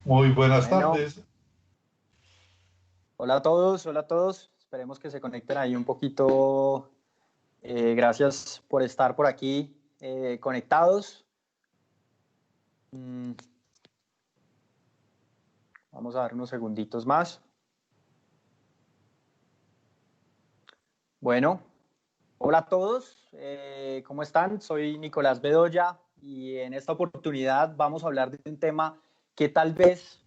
Muy buenas Bueno, tardes. hola a todos, hola a todos. Esperemos que se conecten ahí un poquito. Gracias por estar por aquí conectados. Mm, Vamos a dar unos segunditos más. Bueno, hola a todos. ¿Cómo están? Soy Nicolás Bedoya y en esta oportunidad vamos a hablar de un tema que tal vez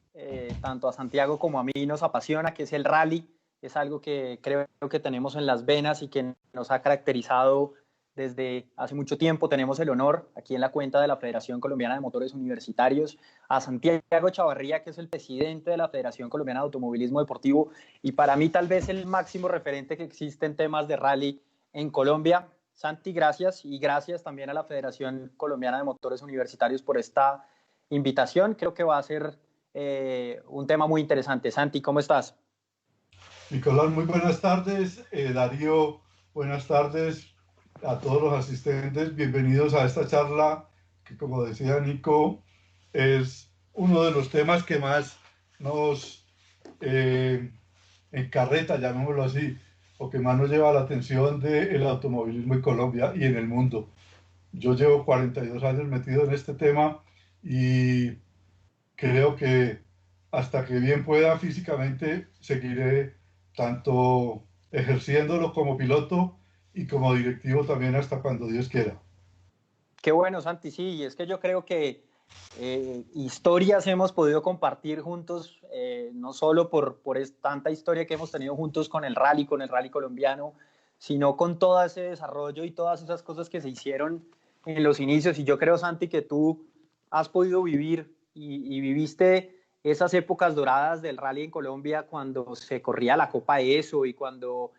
tanto a Santiago como a mí nos apasiona, que es el rally. Es algo que creo que tenemos en las venas y que nos ha caracterizado desde hace mucho tiempo. Tenemos el honor aquí en la cuenta de la Federación Colombiana de Motores Universitarios a Santiago Chavarría, que es el presidente de la Federación Colombiana de Automovilismo Deportivo y para mí tal vez el máximo referente que existe en temas de rally en Colombia. Santi, gracias y gracias también a la Federación Colombiana de Motores Universitarios por esta invitación. Creo que va a ser un tema muy interesante. Santi, ¿cómo estás? Nicolás, muy buenas tardes. Darío, buenas tardes a todos los asistentes. Bienvenidos a esta charla que, como decía Nico, es uno de los temas que más nos eh, encarreta, llamémoslo así, o que más nos lleva la atención del automovilismo en Colombia y en el mundo. Yo llevo 42 años metido en este tema y creo que hasta que bien pueda físicamente seguiré tanto ejerciéndolo como piloto y como directivo también hasta cuando Dios quiera. Qué bueno, Santi, sí, y es que yo creo que historias hemos podido compartir juntos, no solo por tanta historia que hemos tenido juntos con el rally colombiano, sino con todo ese desarrollo y todas esas cosas que se hicieron en los inicios. Y yo creo, Santi, que tú has podido vivir y viviste esas épocas doradas del rally en Colombia cuando se corría la Copa ESO y cuando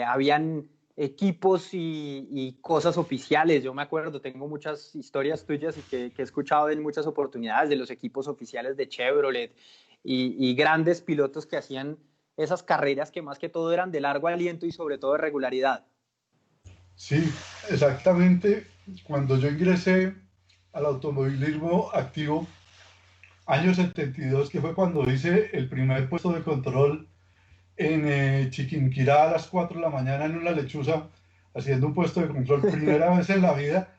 habían equipos y cosas oficiales. Yo me acuerdo, tengo muchas historias tuyas y que he escuchado en muchas oportunidades de los equipos oficiales de Chevrolet y grandes pilotos que hacían esas carreras que más que todo eran de largo aliento y sobre todo de regularidad. Sí, exactamente. Cuando yo ingresé al automovilismo activo, año 72, que fue cuando hice el primer puesto de control en Chiquinquirá a las 4 de la mañana en una lechuza, haciendo un puesto de control, primera vez en la vida,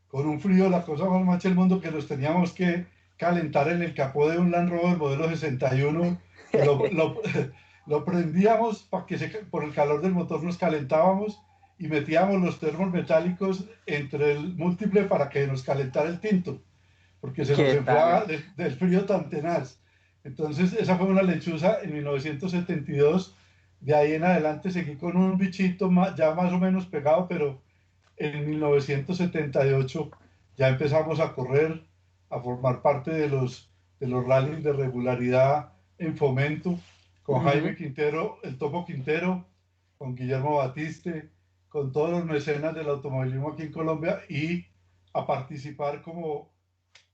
con un frío, la cosa más macha del mundo, que nos teníamos que calentar en el capó de un Land Rover modelo 61, que lo prendíamos para que por el calor del motor nos calentábamos y metíamos los termos metálicos entre el múltiple para que nos calentara el tinto, porque se nos ¿Qué enfriaba tal? del frío tan tenaz. Entonces, esa fue una lechuza en 1972. De ahí en adelante seguí con un bichito ya más o menos pegado, pero en 1978 ya empezamos a correr, a formar parte de los rallies de regularidad en Fomento, con Uh Jaime -huh. Quintero, el Topo Quintero, con Guillermo Batiste, con todos los mecenas del automovilismo aquí en Colombia y a participar como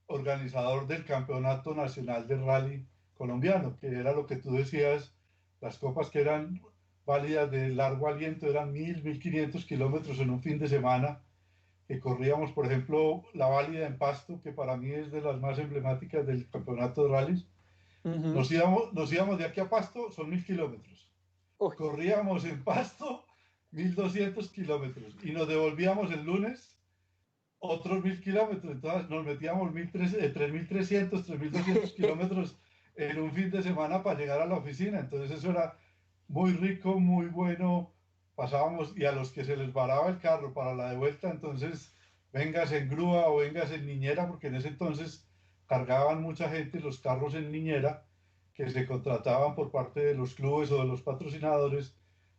organizador del Campeonato Nacional de Rally Colombiano, que era lo que tú decías, las copas que eran válidas de largo aliento, eran 1.000, 1.500 kilómetros en un fin de semana, que corríamos, por ejemplo, la válida en Pasto, que para mí es de las más emblemáticas del campeonato de rallies. Uh -huh. Nos íbamos de aquí a Pasto, son 1.000 kilómetros. Uy, Corríamos en Pasto 1.200 kilómetros y nos devolvíamos el lunes otros 1.000 kilómetros. Entonces nos metíamos 3.300, 3.200 kilómetros en un fin de semana para llegar a la oficina. Entonces eso era muy rico, muy bueno. Pasábamos y a los que se les varaba el carro para la de vuelta, entonces vengas en grúa o vengas en niñera, porque en ese entonces cargaban mucha gente los carros en niñera que se contrataban por parte de los clubes o de los patrocinadores,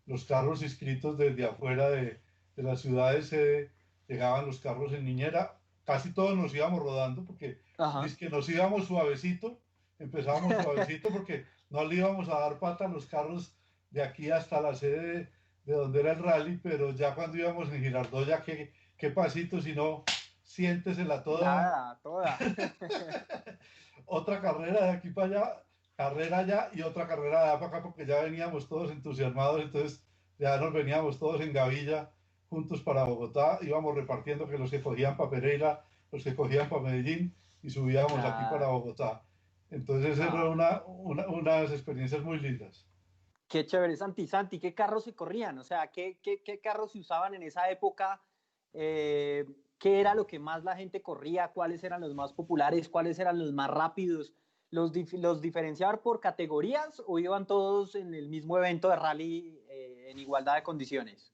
los carros inscritos desde afuera de las ciudades sede, llegaban los carros en niñera, casi todos nos íbamos rodando porque ajá. dice que nos íbamos suavecito, empezábamos suavecito porque no le íbamos a dar pata a los carros de aquí hasta la sede de donde era el rally, pero ya cuando íbamos en Girardot, ya qué pasito, si no, siéntesela toda. Nada, toda. Otra carrera de aquí para allá, carrera allá y otra carrera de allá para acá, porque ya veníamos todos entusiasmados, entonces ya nos veníamos todos en gavilla juntos para Bogotá, íbamos repartiendo que los que cogían para Pereira, los que cogían para Medellín y subíamos aquí para Claro. Bogotá. Entonces eran Ah, unas experiencias muy lindas. qué chévere, Santi. Santi, ¿qué carros se corrían? O sea, ¿qué carros se usaban en esa época? ¿Qué era lo que más la gente corría? ¿Cuáles eran los más populares? ¿Cuáles eran los más rápidos? ¿Los diferenciaban por categorías o iban todos en el mismo evento de rally en igualdad de condiciones?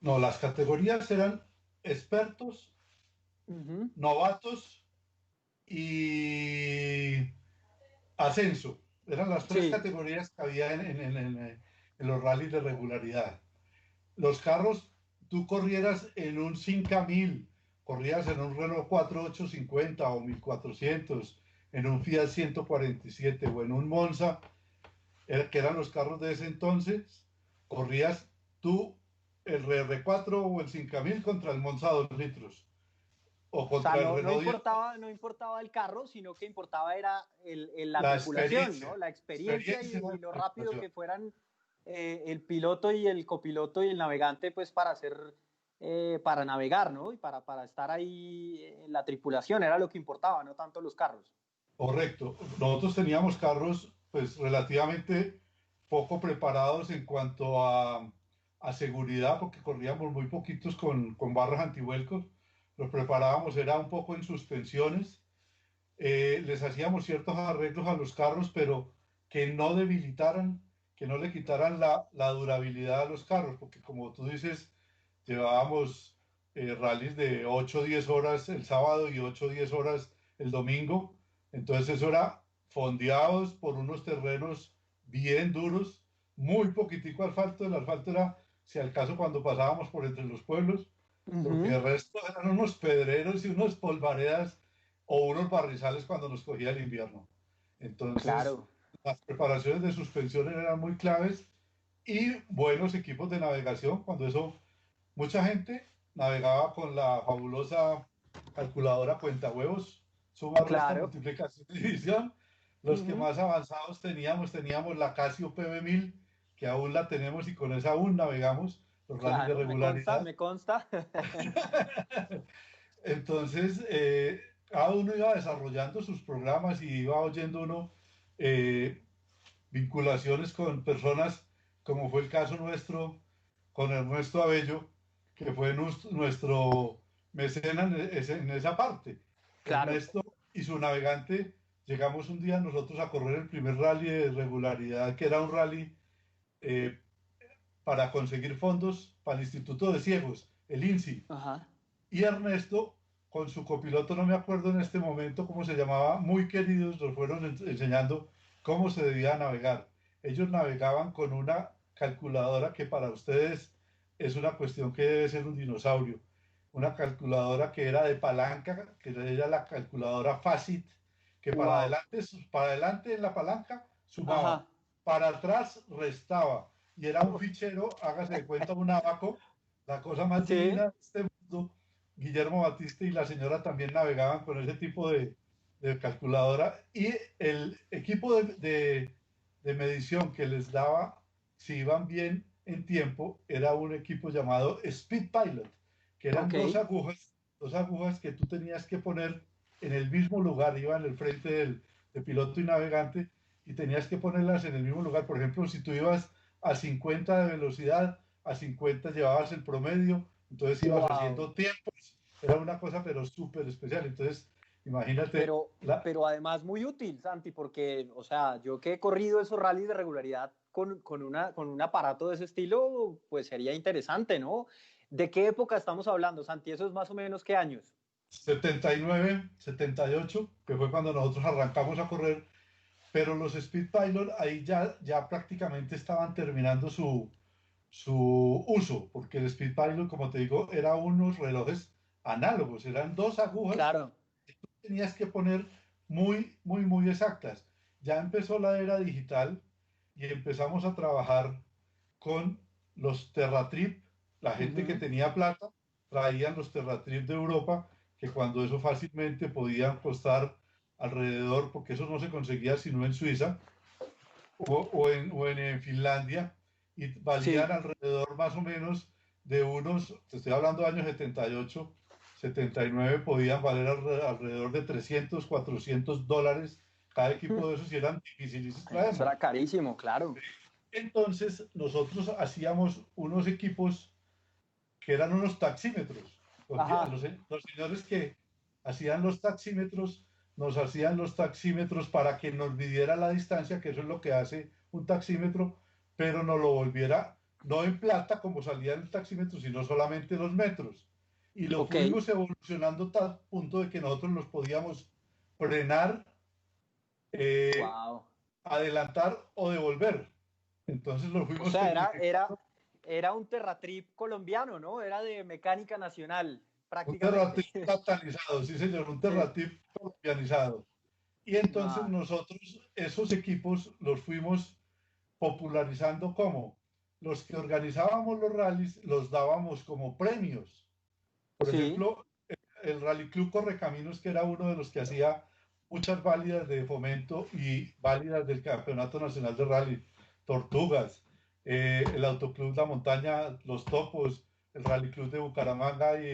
No, las categorías eran expertos, Ujú. novatos y ascenso. Eran las tres Sí, categorías que había en los rallies de regularidad. Los carros, tú corrieras en un 5000, corrías en un Renault 4850 o 1400, en un Fiat 147 o en un Monza, que eran los carros de ese entonces, corrías tú el RR4 o el 5000 contra el Monza 2 litros o o sea, contra el no Renault 10, no importaba el carro, sino que importaba era la la tripulación, ¿no? experiencia, La experiencia experiencia de y lo rápido preparación. que fueran el piloto y el copiloto y el navegante, pues para hacer, para navegar, ¿no? Y para estar ahí en la tripulación, era lo que importaba, no tanto los carros. Correcto. Nosotros teníamos carros pues relativamente poco preparados en cuanto a seguridad, porque corríamos muy poquitos con barras antivuelcos. Los preparábamos, era un poco en suspensiones. Les hacíamos ciertos arreglos a los carros, pero que no debilitaran, que no le quitaran la durabilidad a los carros, porque como tú dices, llevábamos rallies de 8 o 10 horas el sábado y 8 o 10 horas el domingo. Entonces eso era fondeados por unos terrenos bien duros, muy poquitico asfalto. El asfalto era, si al caso, cuando pasábamos por entre los pueblos, porque Ujú. el resto eran unos pedreros y unas polvaredas o unos barrizales cuando nos cogía el invierno. Entonces, Claro, las preparaciones de suspensiones eran muy claves y buenos equipos de navegación. Cuando eso, mucha gente navegaba con la fabulosa calculadora cuentahuevos, suma, resta, claro. multiplicación y división. Los que Ujú. más avanzados teníamos la Casio PB1000, que aún la tenemos y con esa aún navegamos los rallies de Claro, me consta, regularidad. me consta. Entonces, cada uno iba desarrollando sus programas y iba oyendo uno eh, vinculaciones con personas, como fue el caso nuestro con Ernesto Abello, que fue nuestro mecenas en esa parte. Claro. Ernesto y su navegante, llegamos un día nosotros a correr el primer rally de regularidad, que era un rally eh, para conseguir fondos para el Instituto de Ciegos, el INSI. Ajá. Y Ernesto, con su copiloto, no me acuerdo en este momento cómo se llamaba, muy queridos, nos fueron enseñando cómo se debía navegar. Ellos navegaban con una calculadora que para ustedes es una cuestión que debe ser un dinosaurio. Una calculadora que era de palanca, que era la calculadora FACIT, que Wow. para adelante en la palanca sumaba, Ajá. para atrás restaba. Y era un Uf. fichero, hágase de cuenta, un abaco, la cosa más Sí. divina de este mundo. Guillermo Batista y la señora también navegaban con ese tipo de calculadora y el equipo de medición que les daba si iban bien en tiempo era un equipo llamado Speed Pilot, que eran Ok. dos agujas que tú tenías que poner en el mismo lugar, iban en el frente del piloto y navegante y tenías que ponerlas en el mismo lugar. Por ejemplo, si tú ibas a 50 de velocidad, a 50 llevabas el promedio, entonces ibas Wow. haciendo tiempos, era una cosa pero súper especial. Entonces, imagínate, Pero además muy útil, Santi, porque, o sea, yo que he corrido esos rallies de regularidad con un aparato de ese estilo, pues sería interesante, ¿no? ¿De qué época estamos hablando, Santi? ¿Eso es más o menos qué años? 79, 78, que fue cuando nosotros arrancamos a correr, pero los Speed Pilot ahí ya prácticamente estaban terminando su uso, porque el Speed Pilot, como te digo, era unos relojes análogos, eran dos agujas Claro. tenías que poner muy exactas. Ya empezó la era digital y empezamos a trabajar con los Terratrip. La gente que Ujú. tenía plata traían los Terratrip de Europa, que cuando eso fácilmente podían costar alrededor, porque eso no se conseguía sino en Suiza o en Finlandia, y valían Sí. alrededor más o menos de unos, te estoy hablando de años 78, 79, podían valer alrededor de $300, $400 cada equipo de esos y eran difíciles Eso traernos. era carísimo, claro. Entonces nosotros hacíamos unos equipos que eran unos taxímetros. Ajá, Los señores que hacían los taxímetros nos hacían los taxímetros para que nos midiera la distancia, que eso es lo que hace un taxímetro, pero nos lo volviera no en plata como salía en el taxímetro, sino solamente los metros. Y lo ok. fuimos evolucionando a tal punto de que nosotros los podíamos frenar, eh, Wow. adelantar o devolver. Entonces lo O fuimos sea, tecnificando. era un Terratrip colombiano, ¿no? Era de mecánica nacional, Un prácticamente. terratip capitalizado, sí señor, un Sí. terratip colombianizado. Y entonces No, nosotros esos equipos los fuimos popularizando como los que organizábamos los rallies los dábamos como premios. Por sí, ejemplo, el Rally Club Correcaminos, que era uno de los que hacía muchas válidas de fomento y válidas del Campeonato Nacional de Rally, Tortugas, el Autoclub La Montaña, Los Topos, el Rally Club de Bucaramanga y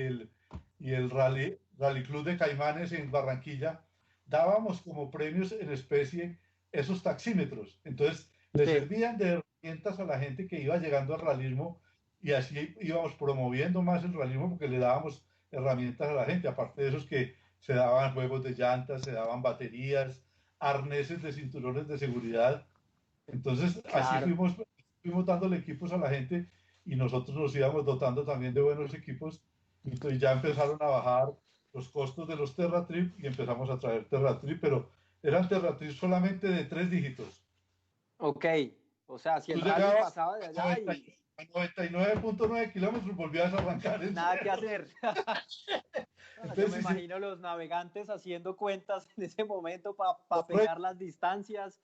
el Rally Club de Caimanes en Barranquilla, dábamos como premios en especie esos taxímetros. Entonces, le sí, servían de herramientas a la gente que iba llegando al realismo y así íbamos promoviendo más el realismo porque le dábamos herramientas a la gente, aparte de esos que se daban juegos de llantas, se daban baterías, arneses de cinturones de seguridad. Entonces, así claro. fuimos dándole equipos a la gente y nosotros nos íbamos dotando también de buenos equipos. Y entonces ya empezaron a bajar los costos de los TerraTrip y empezamos a traer TerraTrip, pero eran TerraTrip solamente de 3 dígitos. Ok. O sea, si Tú el rally llegabas pasaba de allá y a 99.9 kilómetros, volvías a arrancar en nada que cero. hacer. No, yo me Entonces, sí, imagino los navegantes haciendo cuentas en ese momento para pegar correcto. las distancias.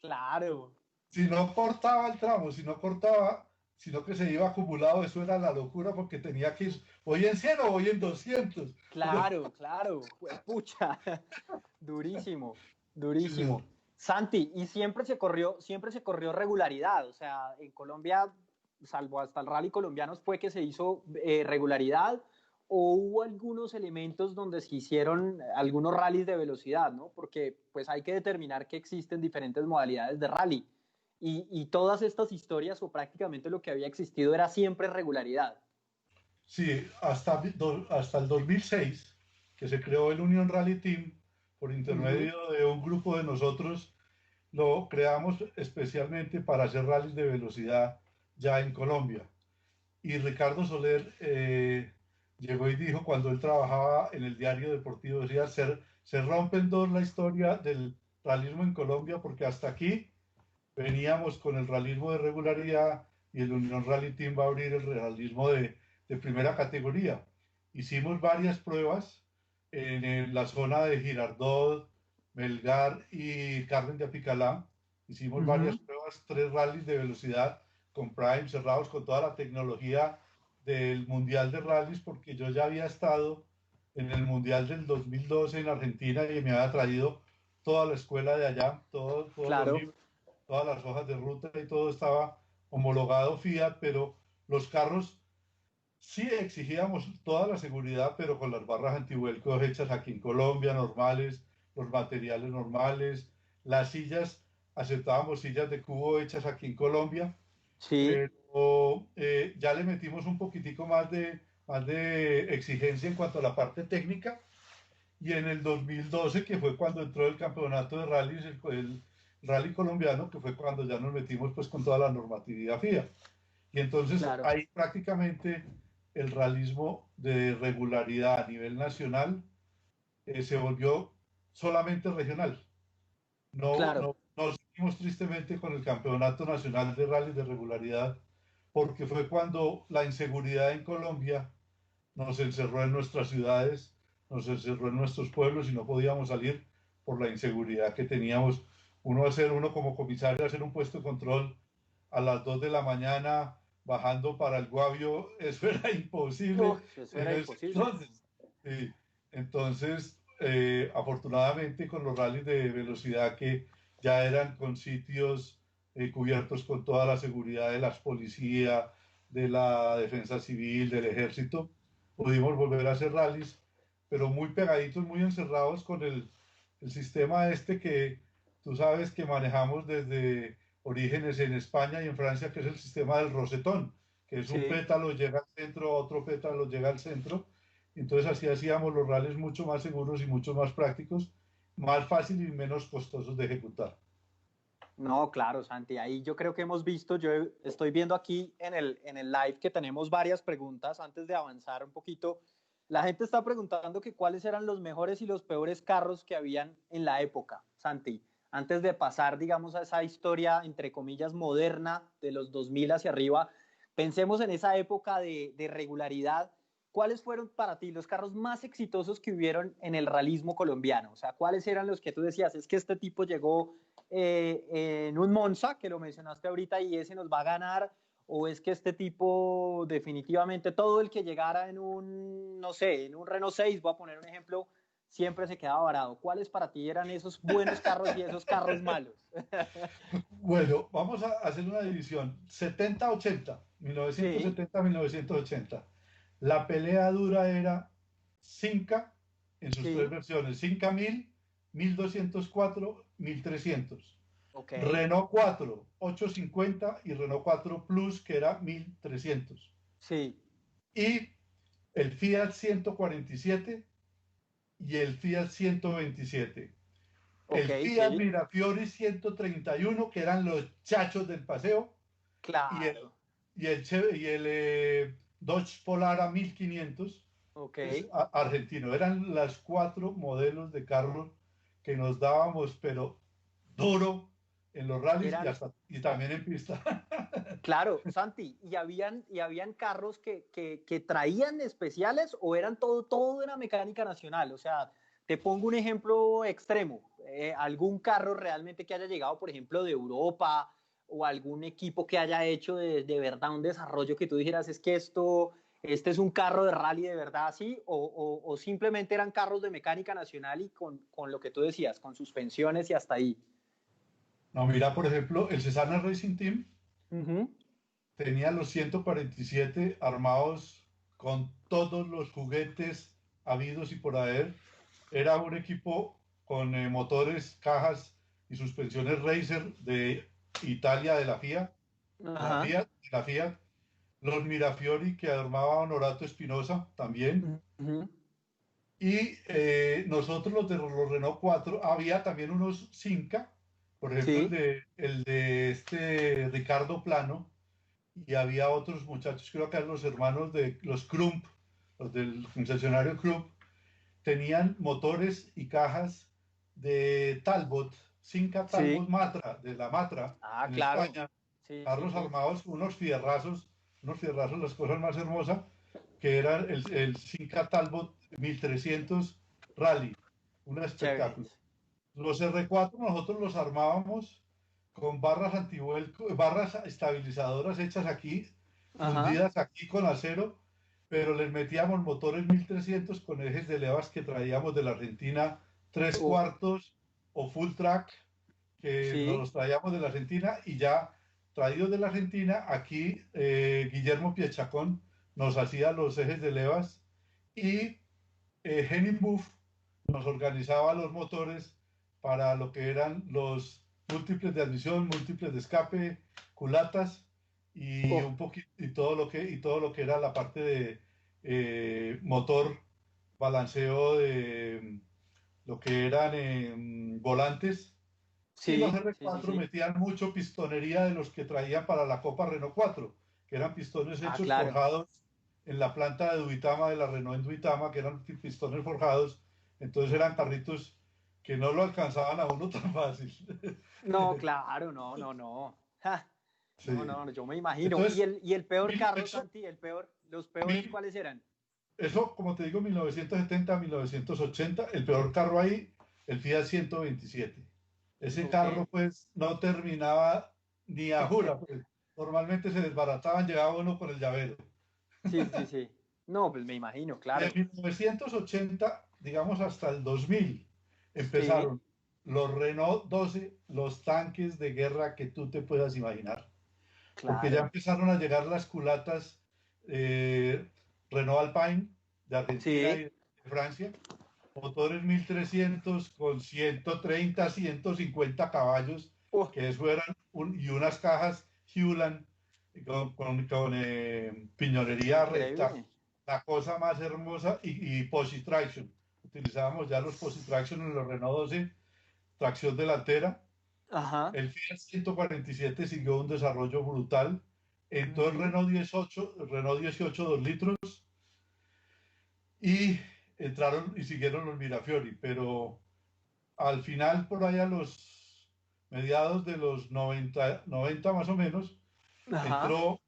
Claro, Si no cortaba el tramo, si no cortaba, sino que se iba acumulado, eso era la locura porque tenía que ir, voy en 100 o voy en 200. claro, claro. Pucha, durísimo, Sí, señor. durísimo. Santi, y siempre se corrió regularidad. O sea, en Colombia, salvo hasta el rally colombiano, fue que se hizo regularidad o hubo algunos elementos donde se hicieron algunos rallies de velocidad, ¿no? Porque pues hay que determinar que existen diferentes modalidades de rally. Y todas estas historias o prácticamente lo que había existido era siempre regularidad. Sí, hasta el 2006, que se creó el Union Rally Team por Ujú. intermedio de un grupo de nosotros, lo creamos especialmente para hacer rallies de velocidad ya en Colombia. Y Ricardo Soler llegó y dijo cuando él trabajaba en el diario deportivo, decía, se rompe en dos la historia del realismo en Colombia porque hasta aquí veníamos con el realismo de regularidad y el Unión Rally Team va a abrir el realismo de primera categoría. Hicimos varias pruebas en la zona de Girardot, Melgar y Carmen de Apicalá. Hicimos varias Ujú. pruebas, 3 rallies de velocidad con Prime cerrados con toda la tecnología del Mundial de Rallys, porque yo ya había estado en el Mundial del 2012 en Argentina y me había traído toda la escuela de allá, todos los Claro, libros, todas las hojas de ruta y todo estaba homologado Fiat, pero los carros sí exigíamos toda la seguridad, pero con las barras antivuelco hechas aquí en Colombia, normales, los materiales normales, las sillas, aceptábamos sillas de cubo hechas aquí en Colombia, sí, pero ya le metimos un poquitico más de exigencia en cuanto a la parte técnica y en el 2012, que fue cuando entró el campeonato de rallies, el rally colombiano, que fue cuando ya nos metimos pues con toda la normatividad FIA. Y entonces claro, ahí prácticamente el realismo de regularidad a nivel nacional se volvió solamente regional. claro. No seguimos tristemente con el Campeonato Nacional de Rally de Regularidad, porque fue cuando la inseguridad en Colombia nos encerró en nuestras ciudades, nos encerró en nuestros pueblos y no podíamos salir por la inseguridad que teníamos. Uno como comisario, hacer un puesto de control a las 2 de la mañana bajando para el Guavio, eso era imposible Uf, eso en era ese imposible. entonces. Sí. Entonces, afortunadamente con los rallies de velocidad que ya eran con sitios cubiertos con toda la seguridad de las policías, de la defensa civil, del ejército, pudimos volver a hacer rallies, pero muy pegaditos, muy encerrados con el sistema este que tú sabes que manejamos desde orígenes en España y en Francia, que es el sistema del rosetón, que es un Sí. pétalo llega al centro, otro pétalo llega al centro. Entonces así hacíamos los rallies mucho más seguros y mucho más prácticos, más fáciles y menos costosos de ejecutar. No, claro, Santi, ahí yo creo que hemos visto, yo estoy viendo aquí en el live que tenemos varias preguntas antes de avanzar un poquito. La gente está preguntando que cuáles eran los mejores y los peores carros que habían en la época, Santi, antes de pasar, digamos, a esa historia, entre comillas, moderna de los 2000 hacia arriba. Pensemos en esa época de regularidad. ¿Cuáles fueron para ti los carros más exitosos que hubieron en el realismo colombiano? O sea, ¿cuáles eran los que tú decías, es que este tipo llegó en un Monza, que lo mencionaste ahorita, y ese nos va a ganar? ¿O es que este tipo definitivamente todo el que llegara en un, no sé, en un Renault 6, voy a poner un ejemplo, siempre se quedaba varado? ¿Cuáles para ti eran esos buenos carros y esos carros malos? Bueno, vamos a hacer una división. 70-80, Sí, 1970-1980. La pelea dura era Cinca en sus tres sí, versiones. Cinca 1000, 1204, 1300. ok, Renault 4, 850 y Renault 4 Plus, que era 1300. sí, Y el Fiat 147 y el Fiat 127. ok, El Fiat sí, Mirafiori 131, que eran los chachos del paseo, y el, claro, y el Dodge Polara 1500 ok. es argentino. Eran las cuatro modelos de carros que nos dábamos, pero duro en los rallies y, Eran, hasta, y también en pista. claro, Santi, y habían carros que traían especiales o eran todo era mecánica nacional. O sea, te pongo un ejemplo extremo. Algún carro realmente que haya llegado, por ejemplo, de Europa o algún equipo que haya hecho de verdad un desarrollo que tú dijeras, es que este es un carro de rally de verdad así, o simplemente eran carros de mecánica nacional y con lo que tú decías, con suspensiones y hasta ahí. No, mira, por ejemplo, el Cesana Racing Team Ujú. tenía los 147 armados con todos los juguetes habidos y por haber. Era un equipo con motores, cajas y suspensiones Racer de Italia, de la FIA, la Ajá. Fiat, la Fiat. Los Mirafiori que armaba Honorato Espinosa también. Ujú. Y nosotros los Renault 4, había también unos Cinca, por ejemplo Sí, el de este Ricardo Plano, y había otros muchachos, creo que eran los hermanos de los Crump, los del concesionario Crump, tenían motores y cajas de Talbot, Cinca Talbot sí. Matra, de la Matra Ah, en claro. España, Sí, sí, carros sí. armados, unos fierrazos, las cosas más hermosas, que era el Cinca Talbot 1300 Rally, un espectáculo. Chéveres. Los R4 nosotros los armábamos con barras antivuelco, barras estabilizadoras hechas aquí, Ajá. fundidas aquí con acero, pero les metíamos motores 1300 con ejes de levas que traíamos de la Argentina, tres Uh, cuartos o full track, que nos sí. los traíamos de la Argentina y ya traídos de la Argentina, aquí Guillermo Piechacón nos hacía los ejes de levas y Henning Buff nos organizaba los motores para lo que eran los múltiples de admisión, múltiples de escape, culatas y Uh, un poquito y todo lo que era la parte de motor, balanceo de lo que eran volantes. Y los sí, sí, sí, R4 sí. metían mucho pistonería de los que traían para la Copa Renault 4, que eran pistones Ah, hechos claro. forjados en la planta de Duitama, de la Renault en Duitama, que eran pistones forjados. Entonces eran carritos que no lo alcanzaban a uno tan fácil. No, claro, no, no, no. Ja, no, Sí. no, yo me imagino. Entonces, Y el peor carro, eso, Santi, el peor, los peores, ¿cuáles eran? eso, como te digo, 1970, 1980, el peor carro ahí, el Fiat 127. Ese Ok. carro, pues, no terminaba ni a jura, pues. Normalmente se desbarataban, llegaba uno con el llavero. Sí, sí, sí. No, pues me imagino, De claro. 1980, digamos, hasta el 2000, Sí, empezaron los Renault 12, los tanques de guerra que tú te puedas imaginar. Porque ya claro. empezaron a llegar las culatas eh, Renault Alpine de Argentina y Sí, de Francia, motores 1300 con 130, 150 caballos, Uh, que eso eran, y unas cajas Hewland con piñonería recta, increíble. la cosa más hermosa, y Posi Traction. Utilizábamos ya los Posi Traction en los Renault 12, tracción delantera. Ajá. El Fiat 147 siguió un desarrollo brutal. Entró el Ujú. Renault 18 2 litros, y entraron y siguieron los Mirafiori, pero al final, por ahí a los mediados de los 90 más o menos, Ajá. entró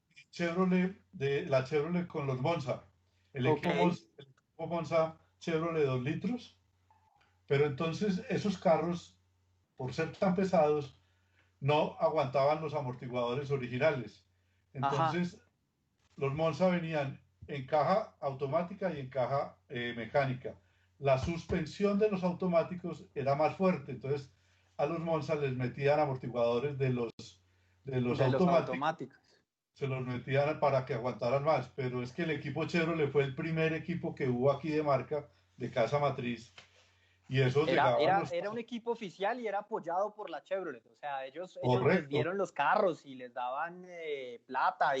la Chevrolet con los Monza, Ok. el equipo Monza Chevrolet 2 litros, pero entonces esos carros, por ser tan pesados, no aguantaban los amortiguadores originales. Ajá. Entonces, los Monza venían en caja automática y en caja mecánica. La suspensión de los automáticos era más fuerte, entonces a los Monza les metían amortiguadores de los De los automáticos, automáticos. se los metían para que aguantaran más, pero es que el equipo Chevrolet fue el primer equipo que hubo aquí de marca, de casa matriz, y eso Era, llegaba a era, los... era un equipo oficial y era apoyado por la Chevrolet. O sea, ellos les Correcto, dieron los carros y les daban plata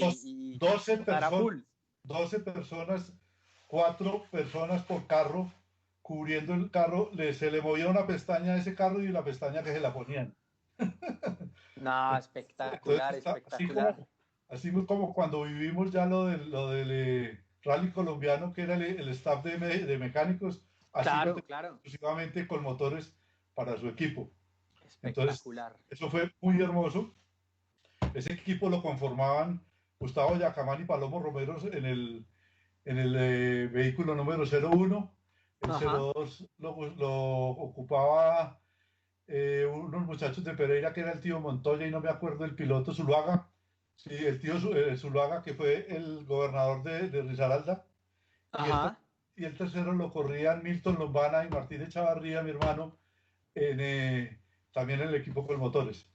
doce o sea, era personas, full. 12 personas, 4 personas por carro, cubriendo el carro, se le movía una pestaña a ese carro y la pestaña que se la ponían. No, espectacular, Entonces, espectacular. así como cuando vivimos ya lo del rally colombiano, que era el staff de mecánicos, así lo Claro, tenía claro. exclusivamente con motores para su equipo. Entonces, Espectacular. eso fue muy hermoso. Ese equipo lo conformaban Gustavo Yacamán y Palomo Romero en el vehículo número 01. El Ajá. 02 lo ocupaba unos muchachos de Pereira, que era el tío Montoya, y no me acuerdo el piloto Zuluaga. Sí, el tío Zuluaga, que fue el gobernador de Risaralda. Y el, ter- Ajá. y el tercero lo corrían Milton Lombana y Martín Echavarría, mi hermano, también en el equipo con motores.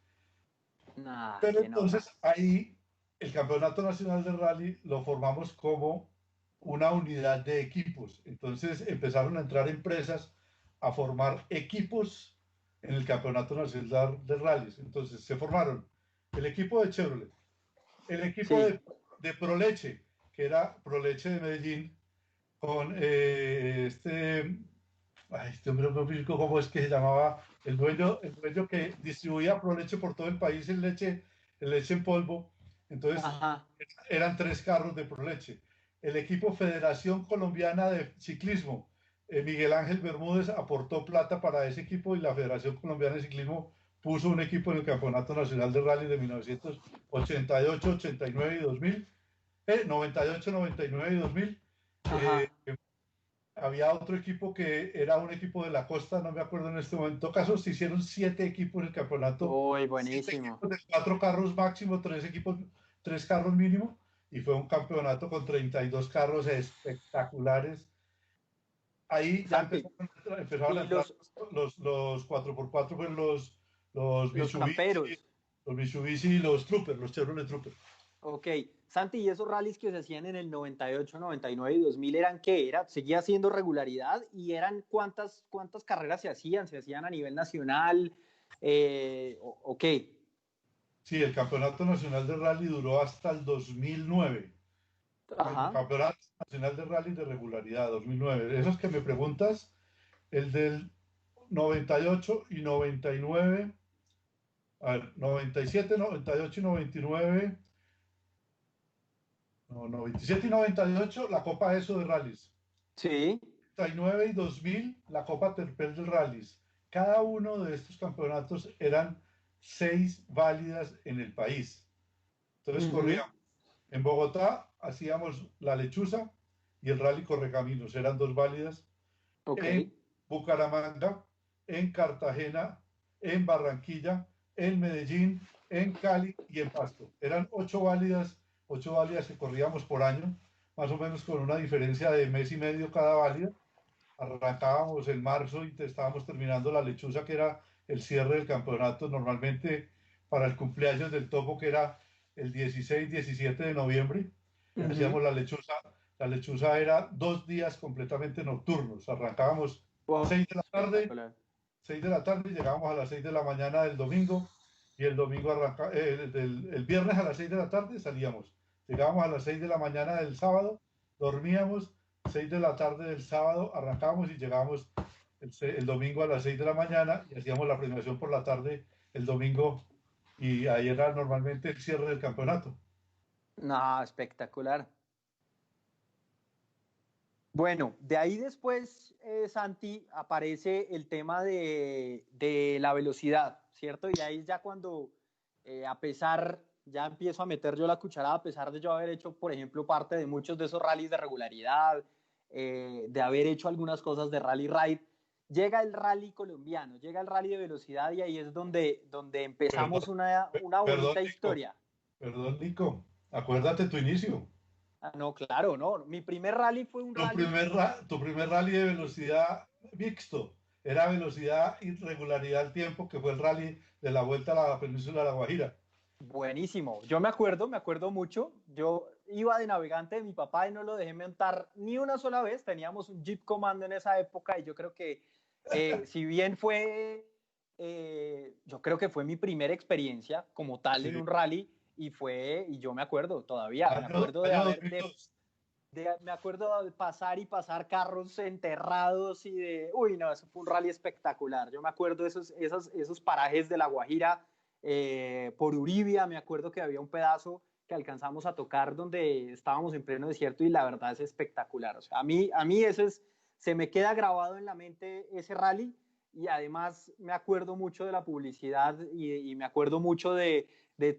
Nah, Pero qué nota. entonces ahí el Campeonato Nacional de Rally lo formamos como una unidad de equipos. Entonces empezaron a entrar empresas a formar equipos en el Campeonato Nacional de Rallys. Entonces se formaron el equipo de Chevrolet, el equipo Sí. de Proleche, que era Proleche de Medellín, con este hombre físico, ¿cómo es que se llamaba? El dueño que distribuía Proleche por todo el país en leche en polvo. Entonces, Ajá. eran 3 carros de Proleche. El equipo Federación Colombiana de Ciclismo, Miguel Ángel Bermúdez aportó plata para ese equipo, y la Federación Colombiana de Ciclismo puso un equipo en el Campeonato Nacional de Rally de 1988, 89 y 2000, 98, 99 y 2000. Ajá. Había otro equipo que era un equipo de la costa, no me acuerdo en este momento. En todo caso, se hicieron 7 equipos en el campeonato, Uy, siete buenísimo. equipos de 4 carros máximo, 3 equipos, 3 carros mínimo, y fue un campeonato con 32 carros espectaculares. Ahí ya Santi, empezaron a y entrar los 4x4, pues los los Mitsubishi, camperos. los Mitsubishi y los Trooper, los Chevrolet Trooper. Ok. Santi, ¿y esos rallies que se hacían en el 98, 99 y 2000 eran qué? ¿Seguía siendo regularidad? ¿Y eran cuántas carreras se hacían? ¿Se hacían a nivel nacional? ¿O qué? Sí, el Campeonato Nacional de Rally duró hasta el 2009. El Ajá. Campeonato Nacional de Rally de Regularidad 2009. Esos que me preguntas, el del 98 y 99, a ver, 97, 98 y 99, no, 97 y 98, la Copa ESO de Rallys. Sí. 99 y 2000, la Copa Terpel de Rallys. Cada uno de estos campeonatos eran 6 válidas en el país. Entonces Ujú. corríamos. En Bogotá hacíamos la Lechuza y el Rally Correcaminos, eran 2 válidas. Ok. En Bucaramanga, en Cartagena, en Barranquilla, en Medellín, en Cali y en Pasto. Eran 8 válidas que corríamos por año, más o menos con una diferencia de mes y medio cada válida. Arrancábamos en marzo y estábamos terminando la Lechuza, que era el cierre del campeonato, normalmente para el cumpleaños del Topo, que era el 16, 17 de noviembre. Ujú. Hacíamos la Lechuza. La Lechuza era 2 días completamente nocturnos. Arrancábamos Oh, 6 de la tarde, espectacular. 6 de la tarde, llegábamos a las 6 de la mañana del domingo y el domingo el viernes a las 6 de la tarde salíamos. Llegábamos a las 6 de la mañana del sábado, dormíamos, 6 de la tarde del sábado arrancábamos y llegábamos el domingo a las 6 de la mañana y hacíamos la premiación por la tarde el domingo y ahí era normalmente el cierre del campeonato. No, espectacular. Bueno, de ahí después, Santi, aparece el tema de la velocidad, ¿cierto? Y ahí ya cuando, a pesar, ya empiezo a meter yo la cucharada, a pesar de yo haber hecho, por ejemplo, parte de muchos de esos rallies de regularidad, de haber hecho algunas cosas de rally ride, llega el rally colombiano, llega el rally de velocidad y ahí es donde empezamos Perdón, una perdón, bonita Nico, historia. perdón, Nico, acuérdate tu inicio. Ah, no, claro, no. Mi primer rally fue un rally. Tu primer rally de velocidad mixto era velocidad y regularidad al tiempo, que fue el rally de la Vuelta a la Península de La Guajira. Buenísimo. Yo me acuerdo mucho. Yo iba de navegante de mi papá y no lo dejé montar ni una sola vez. Teníamos un Jeep Commando en esa época y yo creo que, si bien fue, yo creo que fue mi primera experiencia como tal en Sí, un rally y yo me acuerdo todavía, año 2002. me acuerdo de pasar y pasar carros enterrados uy, no, eso fue un rally espectacular. Yo me acuerdo de esos parajes de La Guajira, por Uribia, me acuerdo que había un pedazo que alcanzamos a tocar donde estábamos en pleno desierto y la verdad es espectacular. O sea, a mí se me queda grabado en la mente ese rally y además me acuerdo mucho de la publicidad y me acuerdo mucho de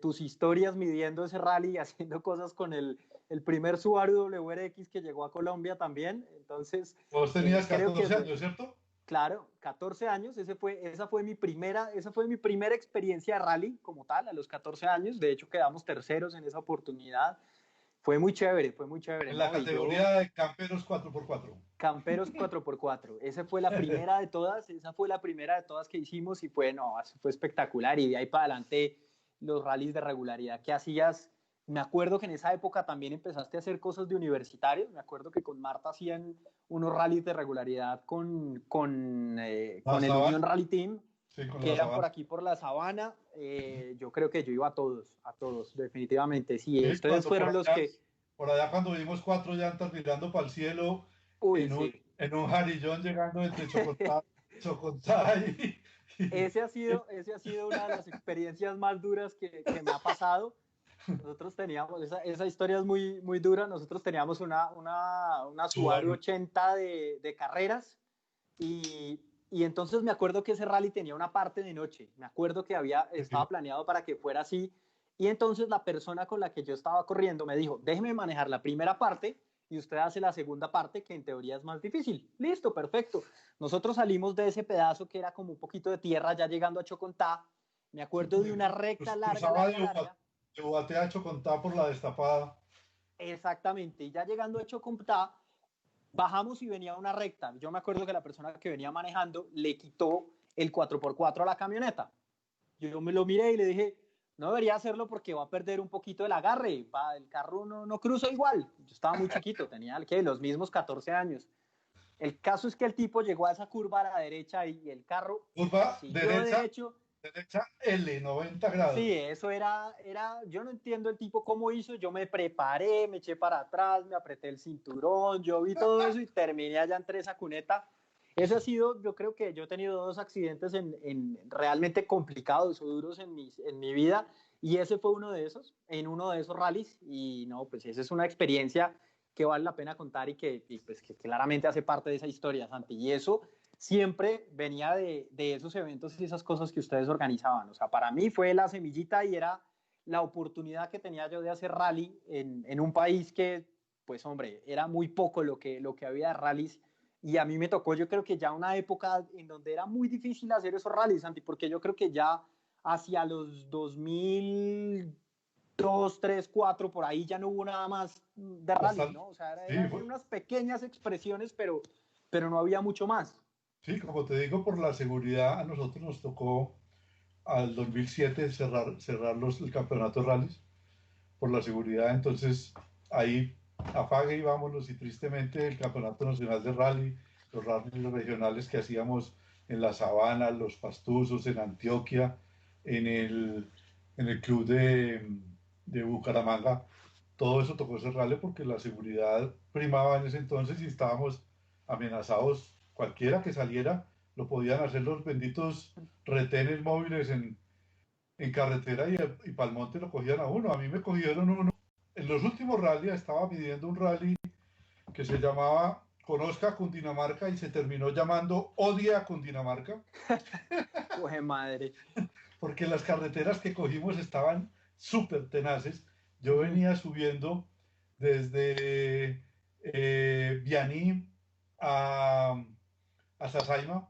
tus historias midiendo ese rally y haciendo cosas con el primer Subaru WRX que llegó a Colombia también. Entonces, Vos tenías creo que 14 fue, años, ¿cierto? claro, 14 años, esa fue mi primera experiencia de rally como tal, a los 14 años. De hecho, quedamos terceros en esa oportunidad. Fue muy chévere, En la ¿no? Y yo, categoría de camperos 4x4. Camperos 4x4, esa fue la primera de todas, esa fue la primera de todas que hicimos y fue, no, fue espectacular. Y de ahí para adelante, los rallies de regularidad que hacías. Me acuerdo que en esa época también empezaste a hacer cosas de universitarios. Me acuerdo que con Marta hacían unos rallies de regularidad La con el Unión Sabana, Rally Team, sí, con que la eran por Sabana. aquí por la Sabana. Yo creo que yo iba a todos, definitivamente. Sí, Sí, ustedes fueron los que, por allá cuando vimos cuatro llantas mirando para el cielo uy, sí. en un jarillón llegando entre Chocontá, Chocontá Ese ha sido una de las experiencias más duras que me ha pasado. Nosotros teníamos, esa historia es muy, muy dura, nosotros teníamos una Subaru Subaru. 80 de carreras y entonces me acuerdo que ese rally tenía una parte de noche, me acuerdo que estaba planeado para que fuera así y entonces la persona con la que yo estaba corriendo me dijo, déjeme manejar la primera parte y usted hace la segunda parte que en teoría es más difícil. Listo, perfecto. Nosotros salimos de ese pedazo que era como un poquito de tierra ya llegando a Chocontá, me Sí, acuerdo de porque una recta larga, cruzaba larga, larga. De Ubaté a Chocontá por la destapada. Exactamente, y ya llegando a Chocontá, bajamos y venía una recta. Yo me acuerdo que la persona que venía manejando le quitó el 4x4 a la camioneta. Yo me lo miré y le dije, no debería hacerlo porque va a perder un poquito el agarre, el carro no cruza igual. Yo estaba muy chiquito, tenía los mismos 14 años. El caso es que el tipo llegó a esa curva a la derecha y el carro Curva siguió derecha, derecho. derecha L, 90 Sí, grados. eso yo no entiendo el tipo cómo hizo, yo me preparé, me eché para atrás, me apreté el cinturón, yo vi todo eso y terminé allá entre esa cuneta. Ese ha sido, yo creo que yo he tenido dos accidentes realmente complicados o duros en mi vida y ese fue uno de esos, en uno de esos rallies y no, pues esa es una experiencia que vale la pena contar pues que claramente hace parte de esa historia, Santi, y eso siempre venía de esos eventos y esas cosas que ustedes organizaban. O sea, para mí fue la semillita y era la oportunidad que tenía yo de hacer rally en un país que, pues hombre, era muy poco lo que había de rallies. Y a mí me tocó, yo creo que ya una época en donde era muy difícil hacer esos rallies, Santi, porque yo creo que ya hacia los 2002, 3, 4, por ahí ya no hubo nada más de rally, Bastante. ¿no? O sea, Sí, eran unas pequeñas expresiones, pero no había mucho más. sí, como te digo, por la seguridad, a nosotros nos tocó al 2007 cerrar el campeonato de rallies por la seguridad. Entonces, ahí apague y vámonos. Y tristemente, el Campeonato Nacional de Rally los rallies regionales que hacíamos en la Sabana, los Pastusos, en Antioquia, en el club de Bucaramanga. Todo eso tocó cerrarle porque la seguridad primaba en ese entonces y estábamos amenazados. Cualquiera que saliera lo podían hacer los benditos retenes móviles en carretera y Palmonte lo cogían a uno. A mí me cogieron uno. En los últimos rallies estaba midiendo un rally que se llamaba Conozca Cundinamarca y se terminó llamando Odia Cundinamarca. Uy, madre. Porque las carreteras que cogimos estaban súper tenaces. Yo venía subiendo desde Vianí a Sasaima,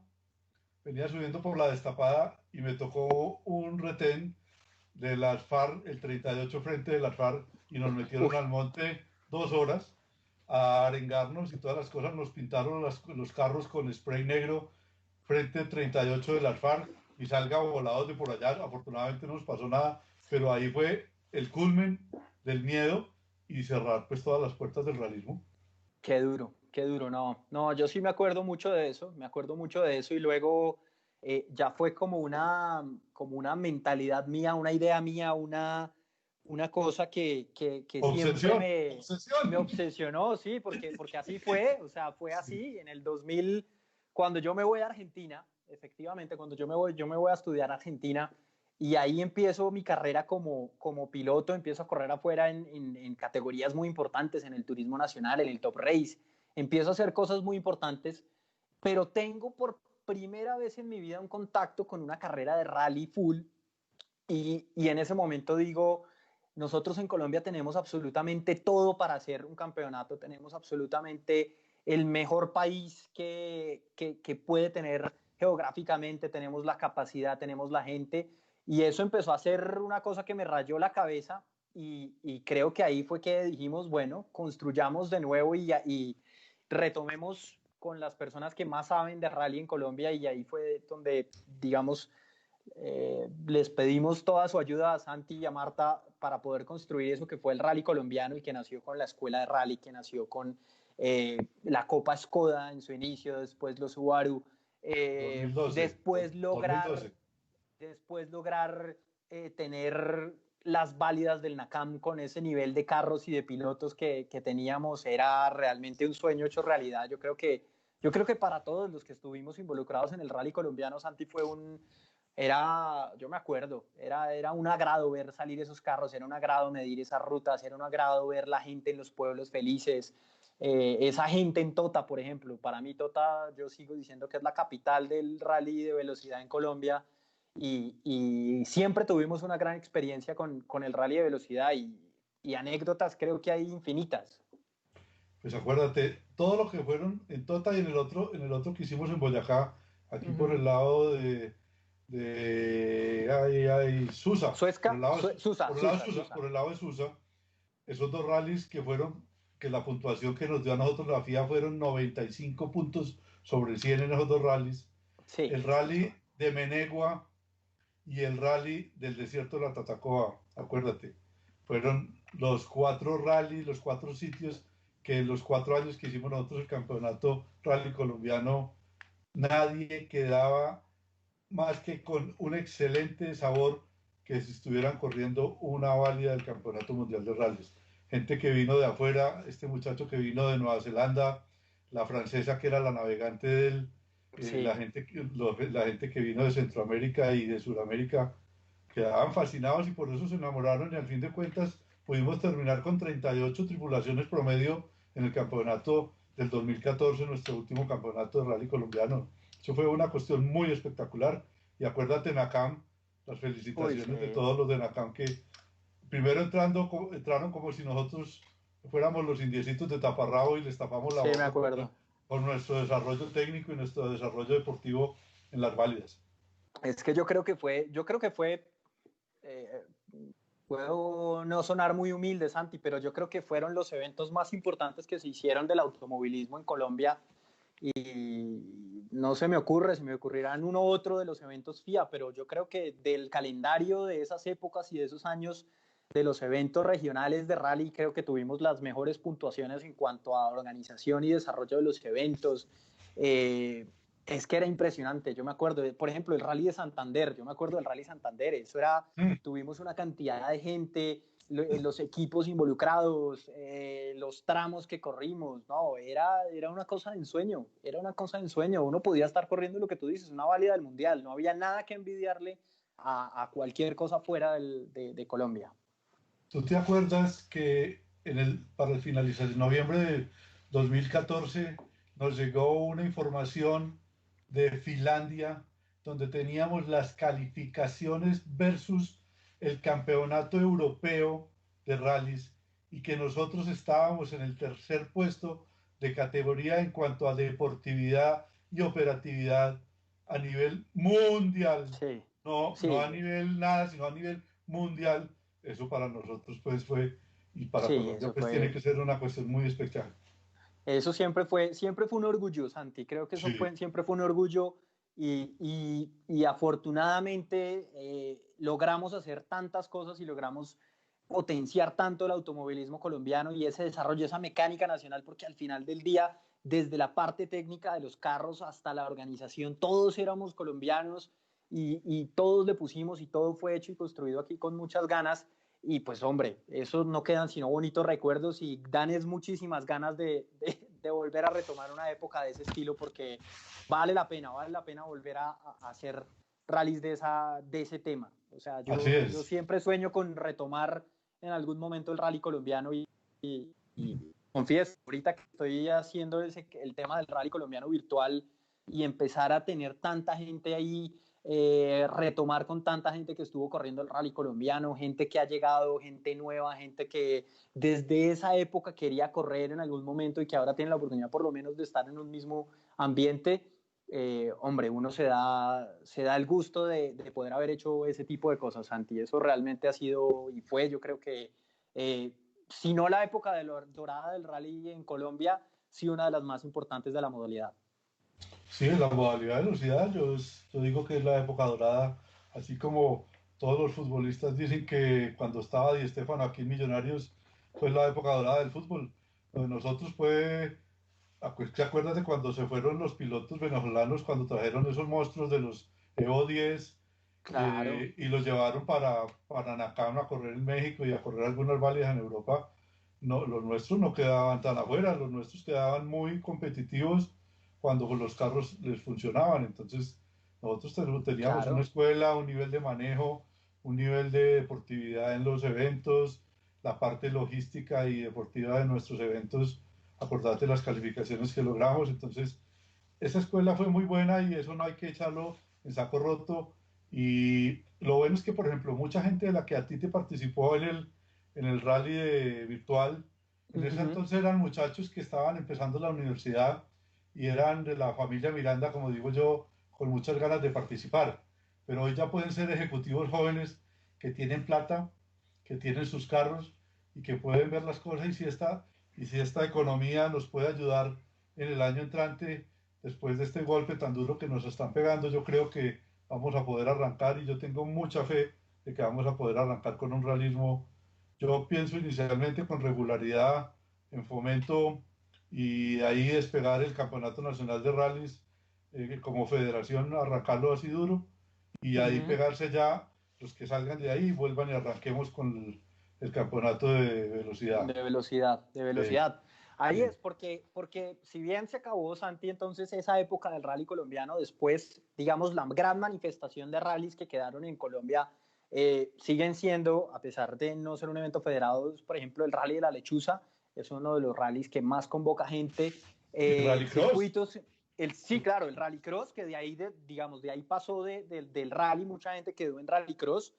venía subiendo por la Destapada y me tocó un retén de las FARC, el 38 frente de las FARC, y nos metieron al monte 2 horas a arengarnos y todas las cosas. Nos pintaron los carros con spray negro frente 38 de las FARC y salga volados de por allá. Afortunadamente no nos pasó nada, pero ahí fue el culmen del miedo y cerrar pues todas las puertas del realismo. Qué duro, no, yo sí me acuerdo mucho de eso, y luego ya fue como una mentalidad mía, una idea mía, una cosa que siempre Obsesión, me obsesión. obsesionó, sí, porque así fue, o sea, fue Sí. así en el 2000, cuando yo me voy a Argentina, efectivamente, cuando yo me voy a estudiar a Argentina, y ahí empiezo mi carrera como piloto, empiezo a correr afuera en categorías muy importantes, en el turismo nacional, en el Top Race, empiezo a hacer cosas muy importantes, pero tengo por primera vez en mi vida un contacto con una carrera de rally full y en ese momento digo, nosotros en Colombia tenemos absolutamente todo para hacer un campeonato, tenemos absolutamente el mejor país que puede tener geográficamente, tenemos la capacidad, tenemos la gente, y eso empezó a ser una cosa que me rayó la cabeza y creo que ahí fue que dijimos, bueno, construyamos de nuevo y retomemos con las personas que más saben de rally en Colombia y ahí fue donde, digamos, les pedimos toda su ayuda a Santi y a Marta para poder construir eso que fue el rally colombiano y que nació con la escuela de rally, que nació con la Copa Skoda en su inicio, después los Subaru, 2012, después lograr, 2012. después lograr tener las válidas del NACAM con ese nivel de carros y de pilotos que teníamos, era realmente un sueño hecho realidad. Yo creo que para todos los que estuvimos involucrados en el rally colombiano, Santi, yo me acuerdo, era un agrado ver salir esos carros, era un agrado medir esas rutas, era un agrado ver la gente en los pueblos felices, esa gente en Tota, por ejemplo. Para mí Tota, yo sigo diciendo que es la capital del rally de velocidad en Colombia y siempre tuvimos una gran experiencia con el rally de velocidad y anécdotas creo que hay infinitas. Pues acuérdate, todo lo que fueron en Tota y en el otro que hicimos en Boyacá, aquí por Uh-huh. el lado Susa, por el Suezca, lado de, Susa, por el lado de Susa, Susa, Susa. por el lado de Susa, esos dos rallies que la puntuación que nos dio a nosotros la FIA fueron 95 puntos sobre 100 en esos dos rallies. Sí, El rally de Menegua y el rally del desierto de la Tatacoa, acuérdate, fueron los 4 rallies, los 4 sitios que en los 4 años que hicimos nosotros el campeonato rally colombiano, nadie quedaba más que con un excelente sabor que si estuvieran corriendo una válida del Campeonato Mundial de Rallys. Gente que vino de afuera, este muchacho que vino de Nueva Zelanda, la francesa que era la navegante de él, sí. la gente que vino de Centroamérica y de Sudamérica, quedaban fascinados y por eso se enamoraron y al fin de cuentas pudimos terminar con 38 tripulaciones promedio en el campeonato del 2014, nuestro último campeonato de rally colombiano. Eso fue una cuestión muy espectacular. Y acuérdate, NACAM, las Uy, felicitaciones de sí. todos los de NACAM que primero entraron como si nosotros fuéramos los indiecitos de taparrabo y les tapamos la Sí, me boca acuerdo. con nuestro desarrollo técnico y nuestro desarrollo deportivo en las válidas. Es que yo creo que fue, eh, puedo no sonar muy humilde, Santi, pero yo creo que fueron los eventos más importantes que se hicieron del automovilismo en Colombia y no se me ocurre, se me ocurrirán uno u otro de los eventos FIA, pero yo creo que del calendario de esas épocas y de esos años, de los eventos regionales de rally, creo que tuvimos las mejores puntuaciones en cuanto a organización y desarrollo de los eventos. Es que era impresionante. Yo me acuerdo, por ejemplo, el Rally de Santander. Yo me acuerdo del Rally Santander. Eso era, tuvimos una cantidad de gente, los equipos involucrados, los tramos que corrimos. No, era una cosa de ensueño. Era una cosa de ensueño. Uno podía estar corriendo lo que tú dices, una válida del mundial. No había nada que envidiarle a cualquier cosa fuera de Colombia. ¿Tú te acuerdas que para el finalizar en noviembre de 2014 nos llegó una información de Finlandia donde teníamos las calificaciones versus el campeonato europeo de rallies y que nosotros estábamos en el tercer puesto de categoría en cuanto a deportividad y operatividad a nivel mundial? Sí, No a sí, nivel nada, sino a nivel mundial. Eso para nosotros pues fue, y para sí, Colombia eso pues tiene fue. que ser una cuestión muy especial. Eso siempre fue un orgullo, Santi. Creo que eso Sí, siempre fue un orgullo y afortunadamente logramos hacer tantas cosas y logramos potenciar tanto el automovilismo colombiano y ese desarrollo, esa mecánica nacional, porque al final del día, desde la parte técnica de los carros hasta la organización, todos éramos colombianos y todos le pusimos y todo fue hecho y construido aquí con muchas ganas. Y pues hombre, eso no quedan sino bonitos recuerdos y dan es muchísimas ganas de volver a retomar una época de ese estilo porque vale la pena volver a hacer rallies de ese tema. O sea, así yo es. siempre sueño con retomar en algún momento el rally colombiano y confieso, ahorita que estoy haciendo el tema del rally colombiano virtual y empezar a tener tanta gente ahí, retomar con tanta gente que estuvo corriendo el rally colombiano, gente que ha llegado, gente nueva, gente que desde esa época quería correr en algún momento y que ahora tiene la oportunidad por lo menos de estar en un mismo ambiente. Hombre, uno se da el gusto de poder haber hecho ese tipo de cosas, Santi. Eso realmente ha sido y fue, yo creo que, si no la época dorada del rally en Colombia, sí una de las más importantes de la modalidad. Sí, la modalidad de velocidad, yo digo que es la época dorada, así como todos los futbolistas dicen que cuando estaba Di Stéfano aquí en Millonarios fue la época dorada del fútbol. Lo de nosotros fue, ¿te acuerdas de cuando se fueron los pilotos venezolanos, cuando trajeron esos monstruos de los EO10 Claro, y los llevaron para Nakano a correr en México y a correr algunas válidas en Europa? No, los nuestros no quedaban tan afuera, los nuestros quedaban muy competitivos cuando los carros les funcionaban. Entonces, nosotros teníamos una claro. escuela, un nivel de manejo, un nivel de deportividad en los eventos, la parte logística y deportiva de nuestros eventos. Acordate las calificaciones que logramos. Entonces, esa escuela fue muy buena y eso no hay que echarlo en saco roto. Y lo bueno es que, por ejemplo, mucha gente de la que a ti te participó en el rally virtual, en ese Ujú. entonces eran muchachos que estaban empezando la universidad y eran de la familia Miranda, como digo yo, con muchas ganas de participar. Pero hoy ya pueden ser ejecutivos jóvenes que tienen plata, que tienen sus carros y que pueden ver las cosas y si esta economía nos puede ayudar en el año entrante, después de este golpe tan duro que nos están pegando, yo creo que vamos a poder arrancar y yo tengo mucha fe de que vamos a poder arrancar con un realismo. Yo pienso inicialmente con regularidad en fomento y de ahí despegar el Campeonato Nacional de Rallys como federación, arrancarlo así duro y ahí Ujú. pegarse ya los que salgan de ahí y vuelvan y arranquemos con el campeonato de velocidad. De velocidad, de Sí, velocidad. Ahí sí. es, porque si bien se acabó, Santi, entonces esa época del rally colombiano, después, digamos, la gran manifestación de rallies que quedaron en Colombia, siguen siendo, a pesar de no ser un evento federado, por ejemplo, el Rally de la Lechuza es uno de los rallies que más convoca gente. Y Rallycross, Circuitos, sí, claro, el Rallycross, que de ahí, digamos, de ahí pasó del rally, mucha gente quedó en Rallycross.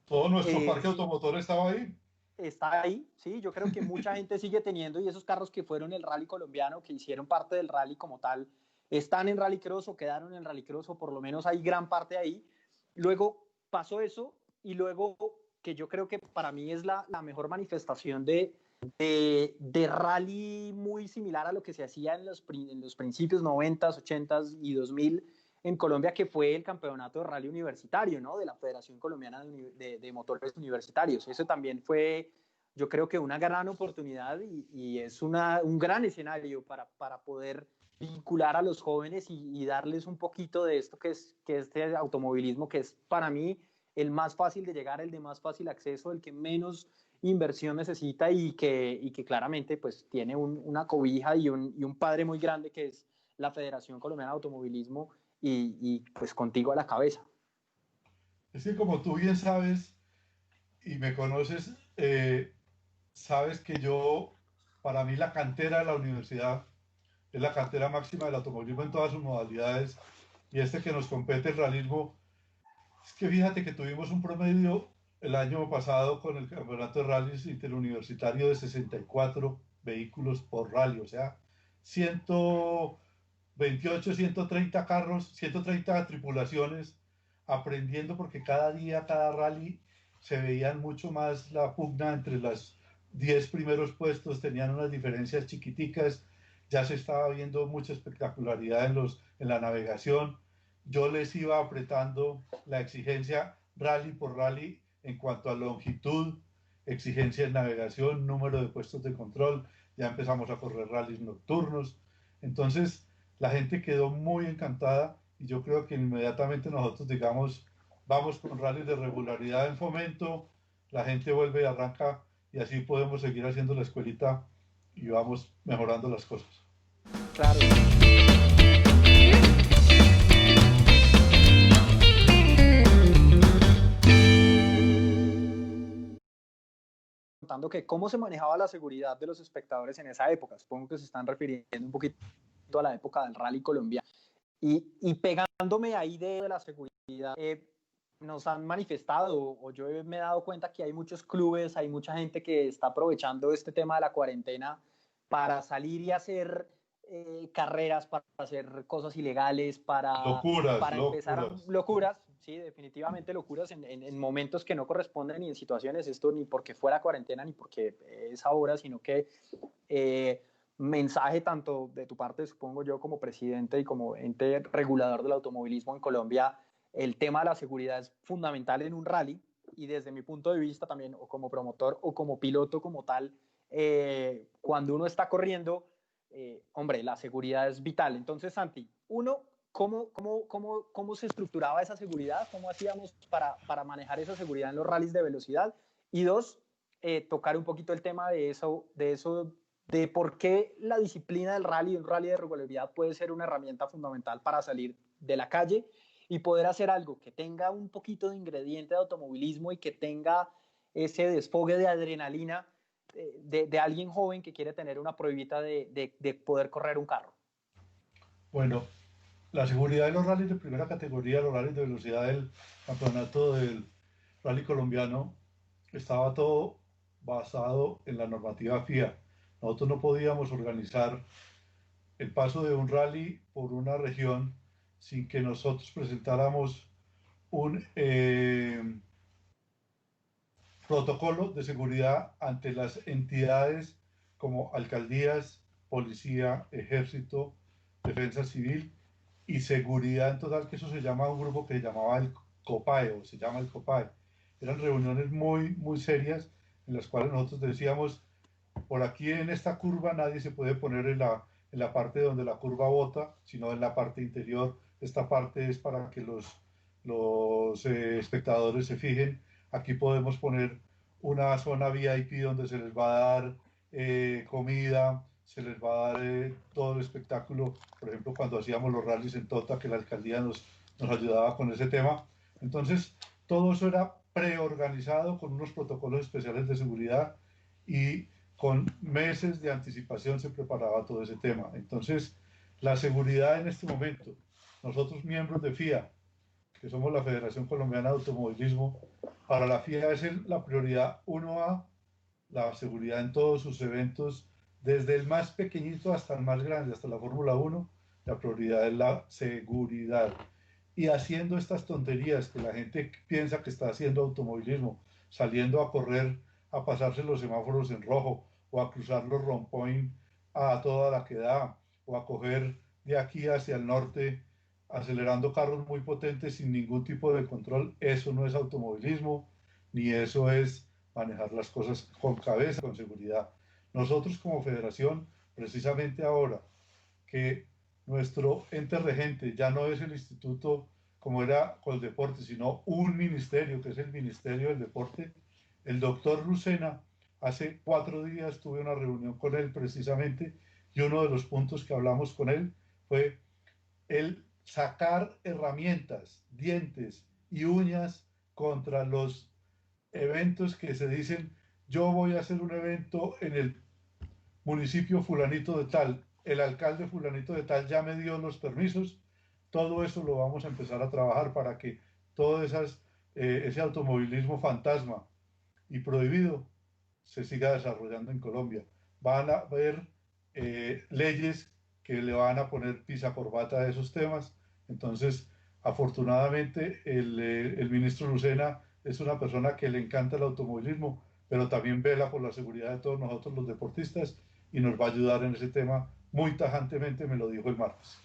todo nuestro parque Sí, automotor estaba ahí. está ahí, sí, yo creo que mucha gente sigue teniendo y esos carros que fueron el rally colombiano, que hicieron parte del rally como tal, están en rallycross o quedaron en rallycross o por lo menos hay gran parte ahí. Luego pasó eso y luego que yo creo que para mí es la mejor manifestación de rally muy similar a lo que se hacía en los principios 90s, 80s y 2000. en Colombia, que fue el campeonato de rally universitario, ¿no? De la Federación Colombiana de Motores Universitarios. Eso también fue, yo creo que una gran oportunidad y es un gran escenario para poder vincular a los jóvenes y darles un poquito de esto que es este automovilismo, que es para mí el más fácil de llegar, el de más fácil acceso, el que menos inversión necesita y que claramente pues tiene una cobija y un padre muy grande que es la Federación Colombiana de Automovilismo y pues contigo a la cabeza. Es que como tú bien sabes y me conoces, sabes que yo, para mí la cantera de la universidad es la cantera máxima del automovilismo en todas sus modalidades y este que nos compete el realismo. Es que fíjate que tuvimos un promedio el año pasado con el campeonato de rallies interuniversitario de 64 vehículos por rally, o sea, 128, 130 carros, 130 tripulaciones, aprendiendo porque cada día, cada rally se veían mucho más la pugna entre las 10 primeros puestos, tenían unas diferencias chiquiticas, ya se estaba viendo mucha espectacularidad en la navegación. Yo les iba apretando la exigencia rally por rally en cuanto a longitud, exigencia en navegación, número de puestos de control, ya empezamos a correr rallies nocturnos. Entonces, la gente quedó muy encantada y yo creo que inmediatamente nosotros, digamos, vamos con rallies de regularidad en Fomento, la gente vuelve y arranca y así podemos seguir haciendo la escuelita y vamos mejorando las cosas. Claro. Contando que cómo se manejaba la seguridad de los espectadores en esa época. Supongo que se están refiriendo un poquito a la época del rally colombiano. Y pegándome ahí de la seguridad, nos han manifestado, o yo me he dado cuenta que hay muchos clubes, hay mucha gente que está aprovechando este tema de la cuarentena para salir y hacer carreras, para hacer cosas ilegales, Locuras, para empezar locuras. locuras, sí, definitivamente locuras en momentos que no corresponden ni en situaciones, esto ni porque fuera cuarentena ni porque es ahora, sino que mensaje tanto de tu parte, supongo yo, como presidente y como ente regulador del automovilismo en Colombia, el tema de la seguridad es fundamental en un rally y desde mi punto de vista también, o como promotor o como piloto como tal, cuando uno está corriendo, hombre, la seguridad es vital. Entonces, Santi, uno, ¿cómo se estructuraba esa seguridad? ¿Cómo hacíamos para manejar esa seguridad en los rallies de velocidad? Y dos, tocar un poquito el tema de por qué la disciplina del rally, un rally de regularidad, puede ser una herramienta fundamental para salir de la calle y poder hacer algo que tenga un poquito de ingrediente de automovilismo y que tenga ese desfogue de adrenalina de alguien joven que quiere tener una pruebita de poder correr un carro. Bueno, la seguridad de los rallies de primera categoría, los rallies de velocidad del campeonato del rally colombiano, estaba todo basado en la normativa FIA. Nosotros no podíamos organizar el paso de un rally por una región sin que nosotros presentáramos un protocolo de seguridad ante las entidades como alcaldías, policía, ejército, defensa civil y seguridad en total, que eso se llama un grupo que se llamaba el COPAE o se llama el COPAE. Eran reuniones muy, muy serias en las cuales nosotros decíamos, por aquí en esta curva nadie se puede poner en la parte donde la curva bota, sino en la parte interior. Esta parte es para que los espectadores se fijen. Aquí podemos poner una zona VIP donde se les va a dar comida, se les va a dar todo el espectáculo. Por ejemplo, cuando hacíamos los rallies en Tota, que la alcaldía nos ayudaba con ese tema. Entonces, todo eso era preorganizado con unos protocolos especiales de seguridad y con meses de anticipación se preparaba todo ese tema. Entonces, la seguridad en este momento, nosotros miembros de FIA, que somos la Federación Colombiana de Automovilismo, para la FIA es la prioridad 1A, la seguridad en todos sus eventos, desde el más pequeñito hasta el más grande, hasta la Fórmula 1, la prioridad es la seguridad. Y haciendo estas tonterías que la gente piensa que está haciendo automovilismo, saliendo a correr, a pasarse los semáforos en rojo, o a cruzar los rompoint a toda la que da, o a coger de aquí hacia el norte acelerando carros muy potentes sin ningún tipo de control. Eso no es automovilismo, ni eso es manejar las cosas con cabeza, con seguridad. Nosotros como federación, precisamente ahora que nuestro ente regente ya no es el instituto como era con el deporte, sino un ministerio, que es el Ministerio del Deporte, el doctor Lucena, hace 4 días tuve una reunión con él precisamente y uno de los puntos que hablamos con él fue el sacar herramientas, dientes y uñas contra los eventos que se dicen, yo voy a hacer un evento en el municipio fulanito de tal, el alcalde fulanito de tal ya me dio los permisos, todo eso lo vamos a empezar a trabajar para que todo ese automovilismo fantasma y prohibido se siga desarrollando en Colombia. Van a haber leyes que le van a poner pisa corbata a esos temas. Entonces, afortunadamente, el ministro Lucena es una persona que le encanta el automovilismo, pero también vela por la seguridad de todos nosotros los deportistas y nos va a ayudar en ese tema muy tajantemente, me lo dijo el martes.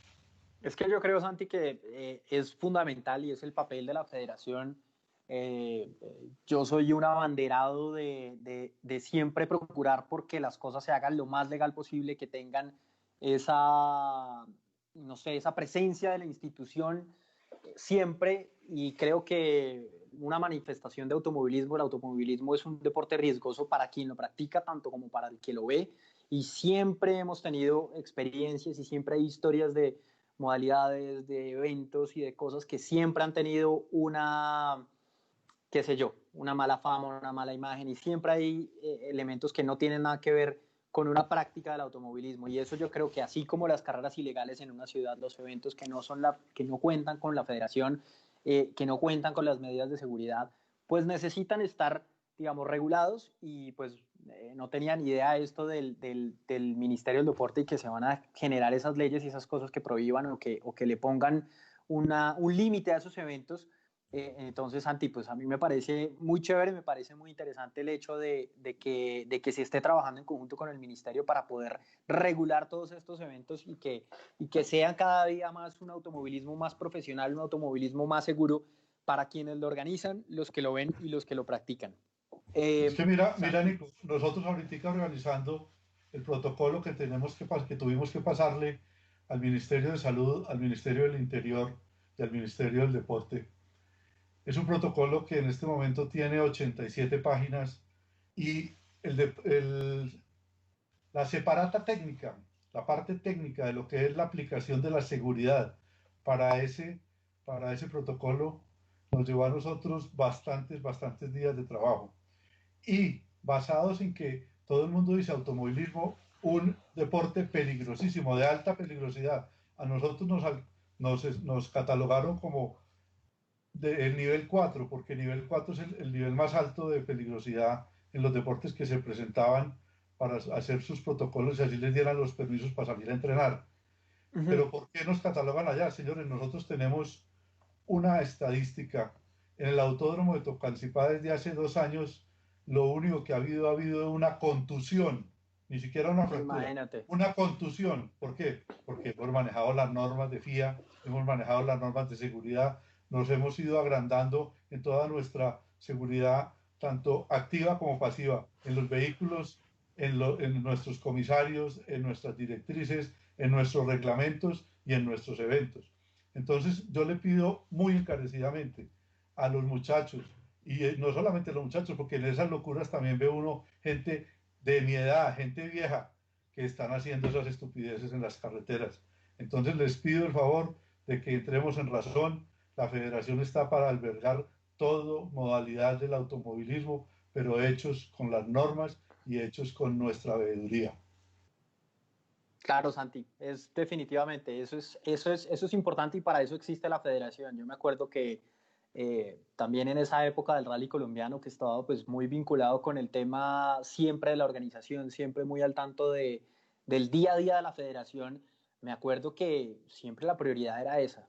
Es que yo creo, Santi, que es fundamental y es el papel de la federación. Yo soy un abanderado de siempre procurar porque las cosas se hagan lo más legal posible, que tengan esa, no sé, esa presencia de la institución siempre, y creo que una manifestación de automovilismo, el automovilismo es un deporte riesgoso para quien lo practica, tanto como para el que lo ve, y siempre hemos tenido experiencias y siempre hay historias de modalidades, de eventos y de cosas que siempre han tenido una, qué sé yo, una mala fama, una mala imagen, y siempre hay elementos que no tienen nada que ver con una práctica del automovilismo. Y eso yo creo que así como las carreras ilegales en una ciudad, los eventos que no, que no cuentan con la federación, que no cuentan con las medidas de seguridad, pues necesitan estar, digamos, regulados. Y pues no tenían idea esto del Ministerio del Deporte y que se van a generar esas leyes y esas cosas que prohíban o que le pongan un límite a esos eventos. Entonces, Santi, pues a mí me parece muy chévere, me parece muy interesante el hecho de que se esté trabajando en conjunto con el ministerio para poder regular todos estos eventos y que sean cada día más un automovilismo más profesional, un automovilismo más seguro para quienes lo organizan, los que lo ven y los que lo practican. Es que mira, Santi, Nico, nosotros ahorita organizando el protocolo que que tuvimos que pasarle al Ministerio de Salud, al Ministerio del Interior y al Ministerio del Deporte. Es un protocolo que en este momento tiene 87 páginas y la separata técnica, la parte técnica de lo que es la aplicación de la seguridad para para ese protocolo nos llevó a nosotros bastantes días de trabajo y basados en que todo el mundo dice automovilismo, un deporte peligrosísimo, de alta peligrosidad. A nosotros nos catalogaron como el nivel 4 porque el nivel 4 es el nivel más alto de peligrosidad en los deportes que se presentaban para hacer sus protocolos y así les dieran los permisos para salir a entrenar. uh-huh. Pero ¿por qué nos catalogan allá, señores? Nosotros tenemos una estadística. En el autódromo de Tocancipá desde hace 2 años, lo único que ha habido una contusión, ni siquiera una fractura, Imagínate. una contusión. ¿Por qué? Porque hemos manejado las normas de FIA, hemos manejado las normas de seguridad, nos hemos ido agrandando en toda nuestra seguridad, tanto activa como pasiva, en los vehículos, en nuestros comisarios, en nuestras directrices, en nuestros reglamentos y en nuestros eventos. Entonces yo le pido muy encarecidamente a los muchachos, y no solamente a los muchachos, porque en esas locuras también ve uno gente de mi edad, gente vieja, que están haciendo esas estupideces en las carreteras. Entonces les pido el favor de que entremos en razón. La federación está para albergar toda modalidad del automovilismo, pero hechos con las normas y hechos con nuestra veeduría. Claro, Santi, es definitivamente, eso es importante y para eso existe la federación. Yo me acuerdo que también en esa época del rally colombiano que estaba pues muy vinculado con el tema siempre de la organización, siempre muy al tanto del día a día de la federación, me acuerdo que siempre la prioridad era esa,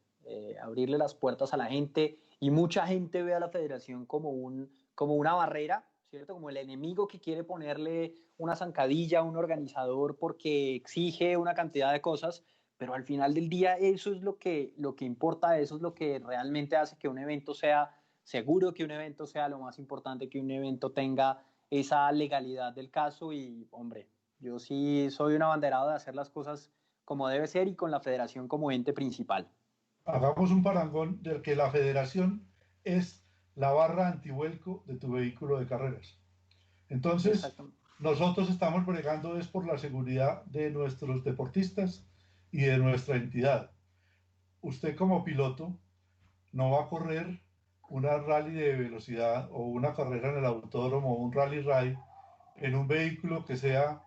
abrirle las puertas a la gente, y mucha gente ve a la federación como como una barrera, ¿cierto? Como el enemigo que quiere ponerle una zancadilla a un organizador porque exige una cantidad de cosas, pero al final del día eso es lo que importa, eso es lo que realmente hace que un evento sea seguro, que un evento sea lo más importante, que un evento tenga esa legalidad del caso y, hombre, yo sí soy un abanderado de hacer las cosas como debe ser y con la federación como ente principal. Hagamos un parangón del que la federación es la barra antivuelco de tu vehículo de carreras. Entonces, Exacto. nosotros estamos bregando es por la seguridad de nuestros deportistas y de nuestra entidad. Usted como piloto no va a correr una rally de velocidad o una carrera en el autódromo o un rally ride en un vehículo que sea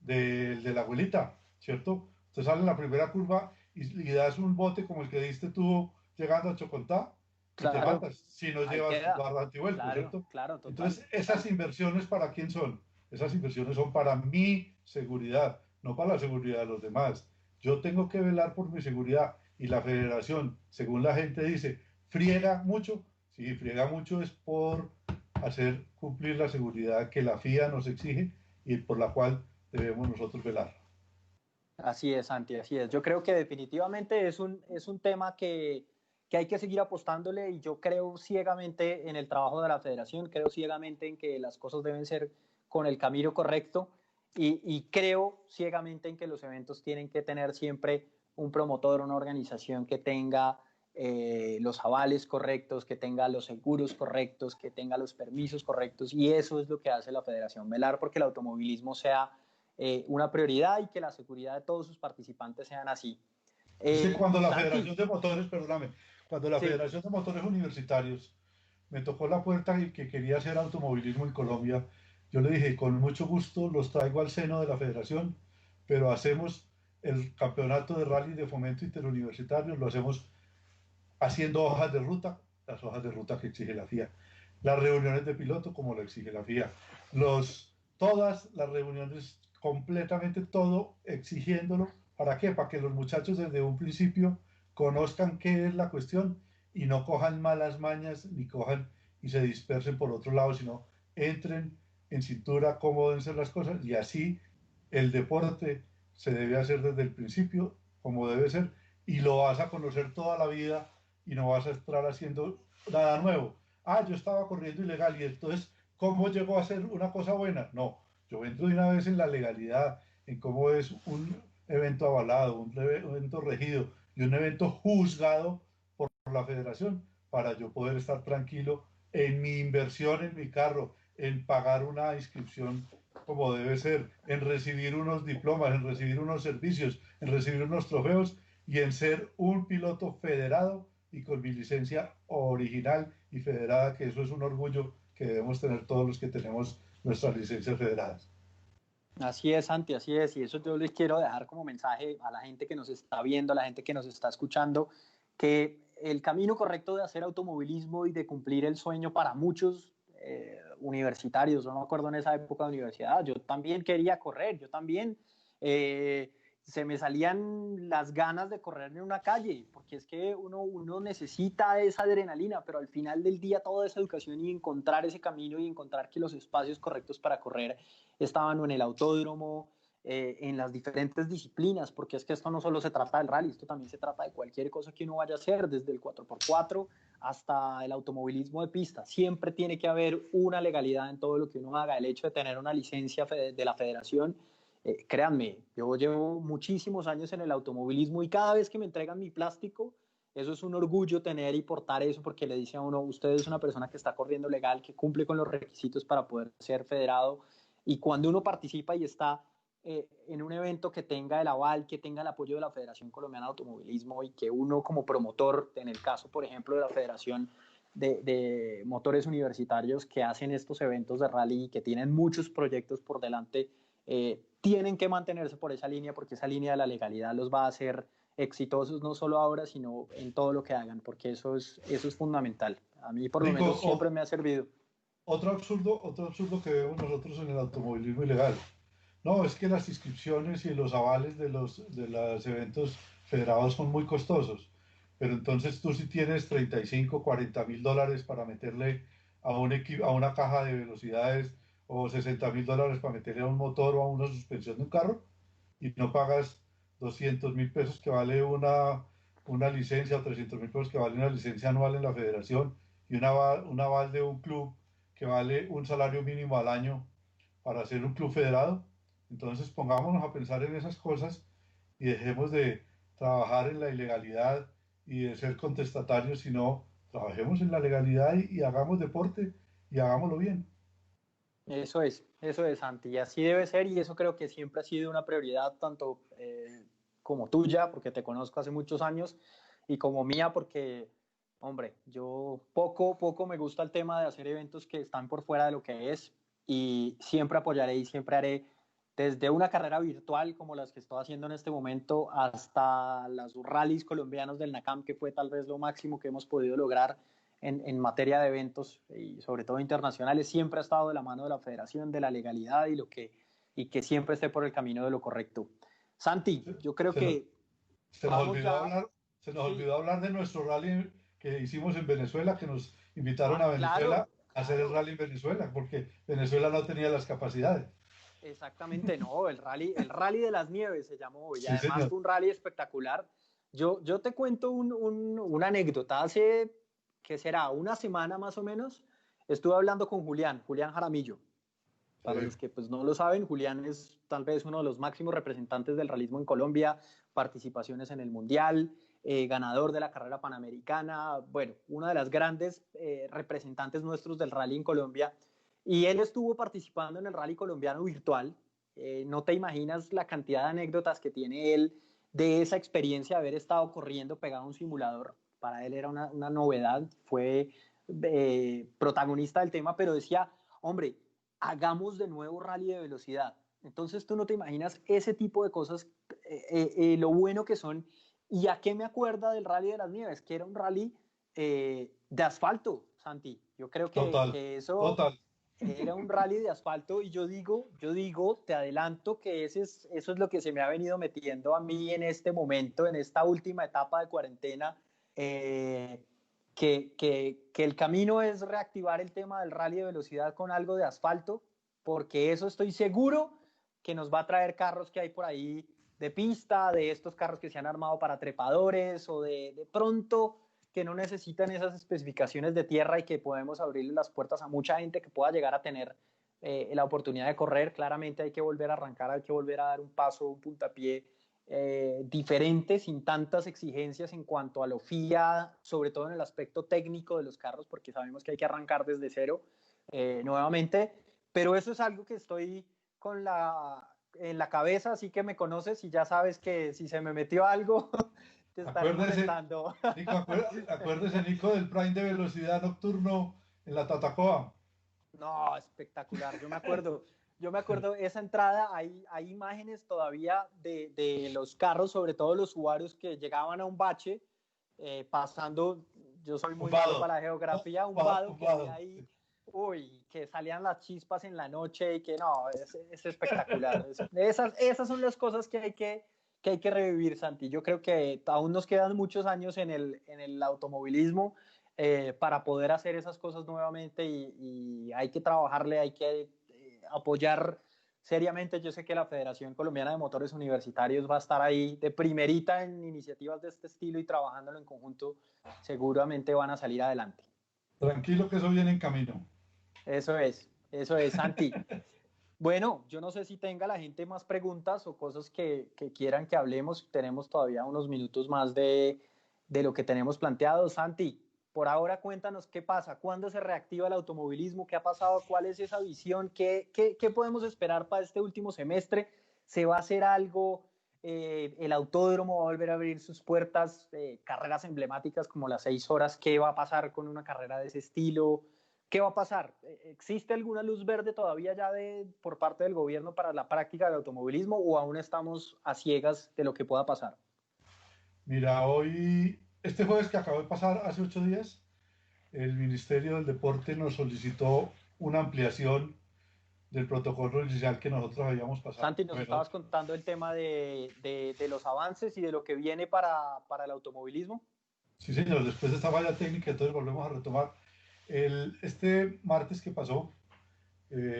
de la abuelita, ¿cierto? Usted sale en la primera curva y das un bote como el que diste tú llegando a Chocontá y te Claro, matas si no ahí llevas tu queda. barra antivuelco, Claro, ¿cierto? claro, total, Entonces, esas total. inversiones ¿para quién son? Esas inversiones son para mi seguridad, no para la seguridad de los demás. Yo tengo que velar por mi seguridad y la federación, según la gente dice, friega mucho. Sí, friega mucho es por hacer cumplir la seguridad que la FIA nos exige y por la cual debemos nosotros velar. Así es, Santi, así es. Yo creo que definitivamente es un tema que hay que seguir apostándole y yo creo ciegamente en el trabajo de la federación, creo ciegamente en que las cosas deben ser con el camino correcto y creo ciegamente en que los eventos tienen que tener siempre un promotor, una organización que tenga los avales correctos, que tenga los seguros correctos, que tenga los permisos correctos y eso es lo que hace la federación, velar porque el automovilismo sea una prioridad y que la seguridad de todos sus participantes sean así. Es que cuando la Santi, Federación de Motores, perdóname, cuando la sí, Federación de Motores Universitarios me tocó la puerta y que quería hacer automovilismo en Colombia, yo le dije, con mucho gusto los traigo al seno de la federación, pero hacemos el campeonato de rally de fomento interuniversitario, lo hacemos haciendo hojas de ruta, las hojas de ruta que exige la FIA, las reuniones de piloto como lo exige la FIA, todas las reuniones, completamente todo exigiéndolo. ¿Para qué? Para que los muchachos desde un principio conozcan qué es la cuestión y no cojan malas mañas ni cojan y se dispersen por otro lado, sino entren en cintura cómo deben ser las cosas y así el deporte se debe hacer desde el principio como debe ser y lo vas a conocer toda la vida y no vas a estar haciendo nada nuevo. Ah, yo estaba corriendo ilegal y entonces, ¿cómo llegó a ser una cosa buena? No, yo entro de una vez en la legalidad, en cómo es un evento avalado, un evento regido y un evento juzgado por la federación para yo poder estar tranquilo en mi inversión en mi carro, en pagar una inscripción como debe ser, en recibir unos diplomas, en recibir unos servicios, en recibir unos trofeos y en ser un piloto federado y con mi licencia original y federada, que eso es un orgullo que debemos tener todos los que tenemos nuestras licencias federadas. así es, Santi, así es. Y eso yo les quiero dejar como mensaje a la gente que nos está viendo, a la gente que nos está escuchando, que el camino correcto de hacer automovilismo y de cumplir el sueño para muchos universitarios, yo no me acuerdo en esa época de universidad, yo también quería correr, yo también se me salían las ganas de correr en una calle, porque es que uno necesita esa adrenalina, pero al final del día toda esa educación y encontrar ese camino y encontrar que los espacios correctos para correr estaban o en el autódromo, en las diferentes disciplinas, porque es que esto no solo se trata del rally, esto también se trata de cualquier cosa que uno vaya a hacer, desde el 4x4 hasta el automovilismo de pista. Siempre tiene que haber una legalidad en todo lo que uno haga. El hecho de tener una licencia de la federación, créanme, yo llevo muchísimos años en el automovilismo y cada vez que me entregan mi plástico, eso es un orgullo tener y portar eso porque le dice a uno, usted es una persona que está corriendo legal, que cumple con los requisitos para poder ser federado y cuando uno participa y está en un evento que tenga el aval, que tenga el apoyo de la Federación Colombiana de Automovilismo y que uno como promotor, en el caso, por ejemplo, de la Federación de Motores Universitarios que hacen estos eventos de rally y que tienen muchos proyectos por delante, tienen que mantenerse por esa línea porque esa línea de la legalidad los va a hacer exitosos no solo ahora, sino en todo lo que hagan, porque eso es fundamental. A mí por lo Nico, menos siempre me ha servido. otro absurdo que vemos nosotros en el automovilismo ilegal. No, es que las inscripciones y los avales de los eventos federados son muy costosos. Pero entonces tú si tienes 35, 40.000 dólares para meterle a una caja de velocidades o 60.000 dólares para meterle a un motor o a una suspensión de un carro y no pagas 200.000 pesos que vale una licencia, o 300.000 pesos que vale una licencia anual en la federación, y un aval de un club que vale un salario mínimo al año para ser un club federado. Entonces pongámonos a pensar en esas cosas y dejemos de trabajar en la ilegalidad y de ser contestatarios, sino trabajemos en la legalidad y hagamos deporte y hagámoslo bien. Eso es, Santi, y así debe ser, y eso creo que siempre ha sido una prioridad, tanto como tuya, porque te conozco hace muchos años, y como mía, porque, hombre, yo poco me gusta el tema de hacer eventos que están por fuera de lo que es, y siempre apoyaré y siempre haré, desde una carrera virtual como las que estoy haciendo en este momento, hasta los rallies colombianos del NACAM, que fue tal vez lo máximo que hemos podido lograr en materia de eventos y sobre todo internacionales, siempre ha estado de la mano de la federación, de la legalidad y que siempre esté por el camino de lo correcto. Santi, Se, yo creo se nos, que se nos vamos olvidó ya, hablar, se nos sí, olvidó hablar de nuestro rally que hicimos en Venezuela, que nos invitaron a claro, Venezuela a hacer el rally en Venezuela, porque Venezuela no tenía las capacidades. exactamente, no, el rally de las nieves se llamó y Sí, además señor. fue un rally espectacular. Yo te cuento una anécdota, hace, ¿qué será? Una semana más o menos, estuve hablando con Julián Jaramillo. Para Sí. los que pues, no lo saben, Julián es tal vez uno de los máximos representantes del realismo en Colombia, participaciones en el Mundial, ganador de la carrera panamericana, bueno, una de las grandes representantes nuestros del rally en Colombia. Y él estuvo participando en el rally colombiano virtual. No te imaginas la cantidad de anécdotas que tiene él de esa experiencia de haber estado corriendo pegado a un simulador. Para él era una novedad, fue protagonista del tema, pero decía, hombre, hagamos de nuevo rally de velocidad. Entonces tú no te imaginas ese tipo de cosas, lo bueno que son. ¿Y a qué me acuerda del rally de las nieves? Que era un rally de asfalto, Santi. Yo creo Total, que eso total. era un rally de asfalto y yo digo, te adelanto que eso es lo que se me ha venido metiendo a mí en este momento, en esta última etapa de cuarentena, que el camino es reactivar el tema del rally de velocidad con algo de asfalto, porque eso estoy seguro que nos va a traer carros que hay por ahí de pista, de estos carros que se han armado para trepadores o de pronto que no necesitan esas especificaciones de tierra y que podemos abrirle las puertas a mucha gente que pueda llegar a tener la oportunidad de correr. Claramente hay que volver a arrancar, hay que volver a dar un paso, un puntapié diferente, sin tantas exigencias en cuanto a lo FIA, sobre todo en el aspecto técnico de los carros, porque sabemos que hay que arrancar desde cero nuevamente, pero eso es algo que estoy en la cabeza, así que me conoces y ya sabes que si se me metió algo, te estaré Acuérdese, molestando. Nico, acuérdese, Nico, del Prime de velocidad nocturno en la Tatacoa. No, espectacular. Yo me acuerdo esa entrada, hay imágenes todavía de los carros, sobre todo los Subarus que llegaban a un bache, pasando, yo soy Un muy malo vado, para la geografía, un un vado que había vado. ahí, uy, que salían las chispas en la noche y que no, es espectacular. Esas son las cosas que hay que revivir, Santi. Yo creo que aún nos quedan muchos años en el automovilismo para poder hacer esas cosas nuevamente y hay que trabajarle, hay que apoyar seriamente. Yo sé que la Federación Colombiana de Motores Universitarios va a estar ahí de primerita en iniciativas de este estilo y trabajándolo en conjunto, seguramente van a salir adelante. Tranquilo que eso viene en camino. Eso es, Santi. Bueno, yo no sé si tenga la gente más preguntas o cosas que quieran que hablemos. Tenemos todavía unos minutos más de lo que tenemos planteado. Santi, por ahora cuéntanos qué pasa, cuándo se reactiva el automovilismo, qué ha pasado, cuál es esa visión, qué podemos esperar para este último semestre. ¿Se va a hacer algo? ¿El autódromo va a volver a abrir sus puertas? Carreras emblemáticas como las 6 horas, ¿qué va a pasar con una carrera de ese estilo? ¿Qué va a pasar? ¿Existe alguna luz verde todavía ya por parte del gobierno para la práctica del automovilismo o aún estamos a ciegas de lo que pueda pasar? Mira, este jueves que acabó de pasar, hace 8 días, el Ministerio del Deporte nos solicitó una ampliación del protocolo inicial que nosotros habíamos pasado. Santi, nos Bueno, estabas contando el tema de los avances y de lo que viene para el automovilismo. sí, señor, después de esta falla técnica, entonces volvemos a retomar. Este martes que pasó,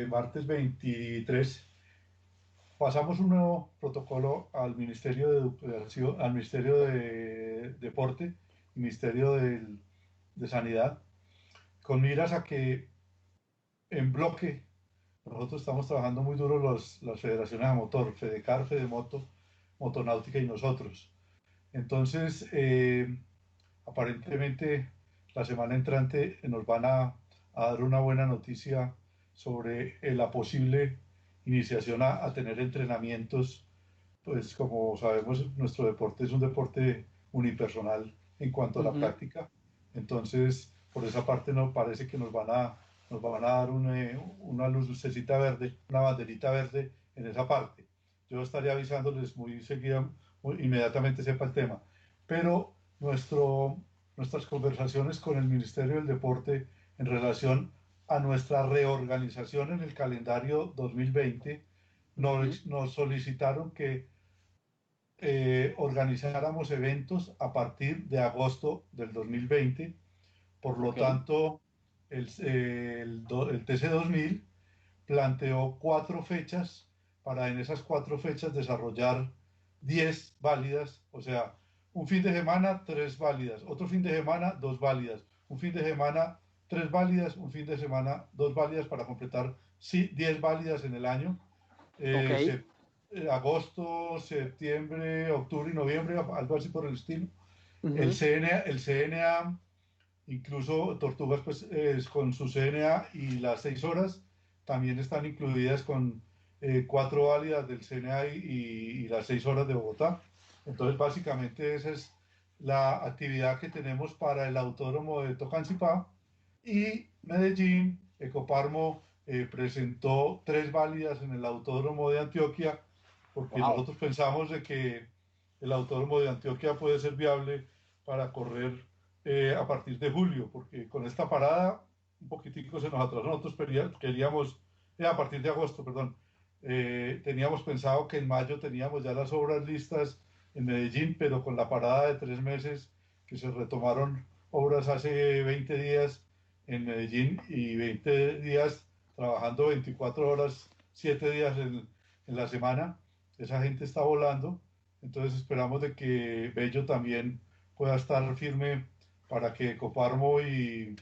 martes 23, pasamos un nuevo protocolo al Ministerio de Educación, al Ministerio de Deporte, Ministerio de Sanidad, con miras a que en bloque nosotros estamos trabajando muy duro las federaciones a motor, Fedecar, Fedemoto, Motonáutica y nosotros. Entonces, aparentemente la semana entrante nos van a dar una buena noticia sobre la posible iniciación a tener entrenamientos. Pues como sabemos, nuestro deporte es un deporte unipersonal en cuanto a la Ujú. práctica. Entonces, por esa parte nos parece que nos van a dar una lucecita verde, una banderita verde en esa parte. Yo estaré avisándoles muy seguida, inmediatamente sepa el tema. Pero nuestras conversaciones con el Ministerio del Deporte en relación a nuestra reorganización en el calendario 2020 Ujú. nos solicitaron que organizáramos eventos a partir de agosto del 2020. Por lo Ok, tanto, el TC2000 planteó 4 fechas para en esas 4 fechas desarrollar 10 válidas, o sea, un fin de semana 3 válidas, otro fin de semana 2 válidas, un fin de semana 3 válidas, un fin de semana 2 válidas para completar sí, 10 válidas en el año. ok. Eh, se- Agosto, septiembre, octubre y noviembre, algo así por el estilo. Ujú. El CNA, incluso Tortugas, pues con su CNA y las 6 horas, también están incluidas con 4 válidas del CNA y las 6 horas de Bogotá. Entonces, básicamente esa es la actividad que tenemos para el autódromo de Tocancipá y Medellín. Ecoparmo presentó 3 válidas en el autódromo de Antioquia porque Wow. nosotros pensamos de que el autódromo de Antioquia puede ser viable para correr a partir de julio, porque con esta parada un poquitico se nos atrasó. Nosotros queríamos, a partir de agosto, perdón, teníamos pensado que en mayo teníamos ya las obras listas en Medellín, pero con la parada de 3 meses que se retomaron obras hace 20 días en Medellín y 20 días trabajando 24 horas, 7 días en la semana, esa gente está volando. Entonces esperamos de que Bello también pueda estar firme para que Coparmo y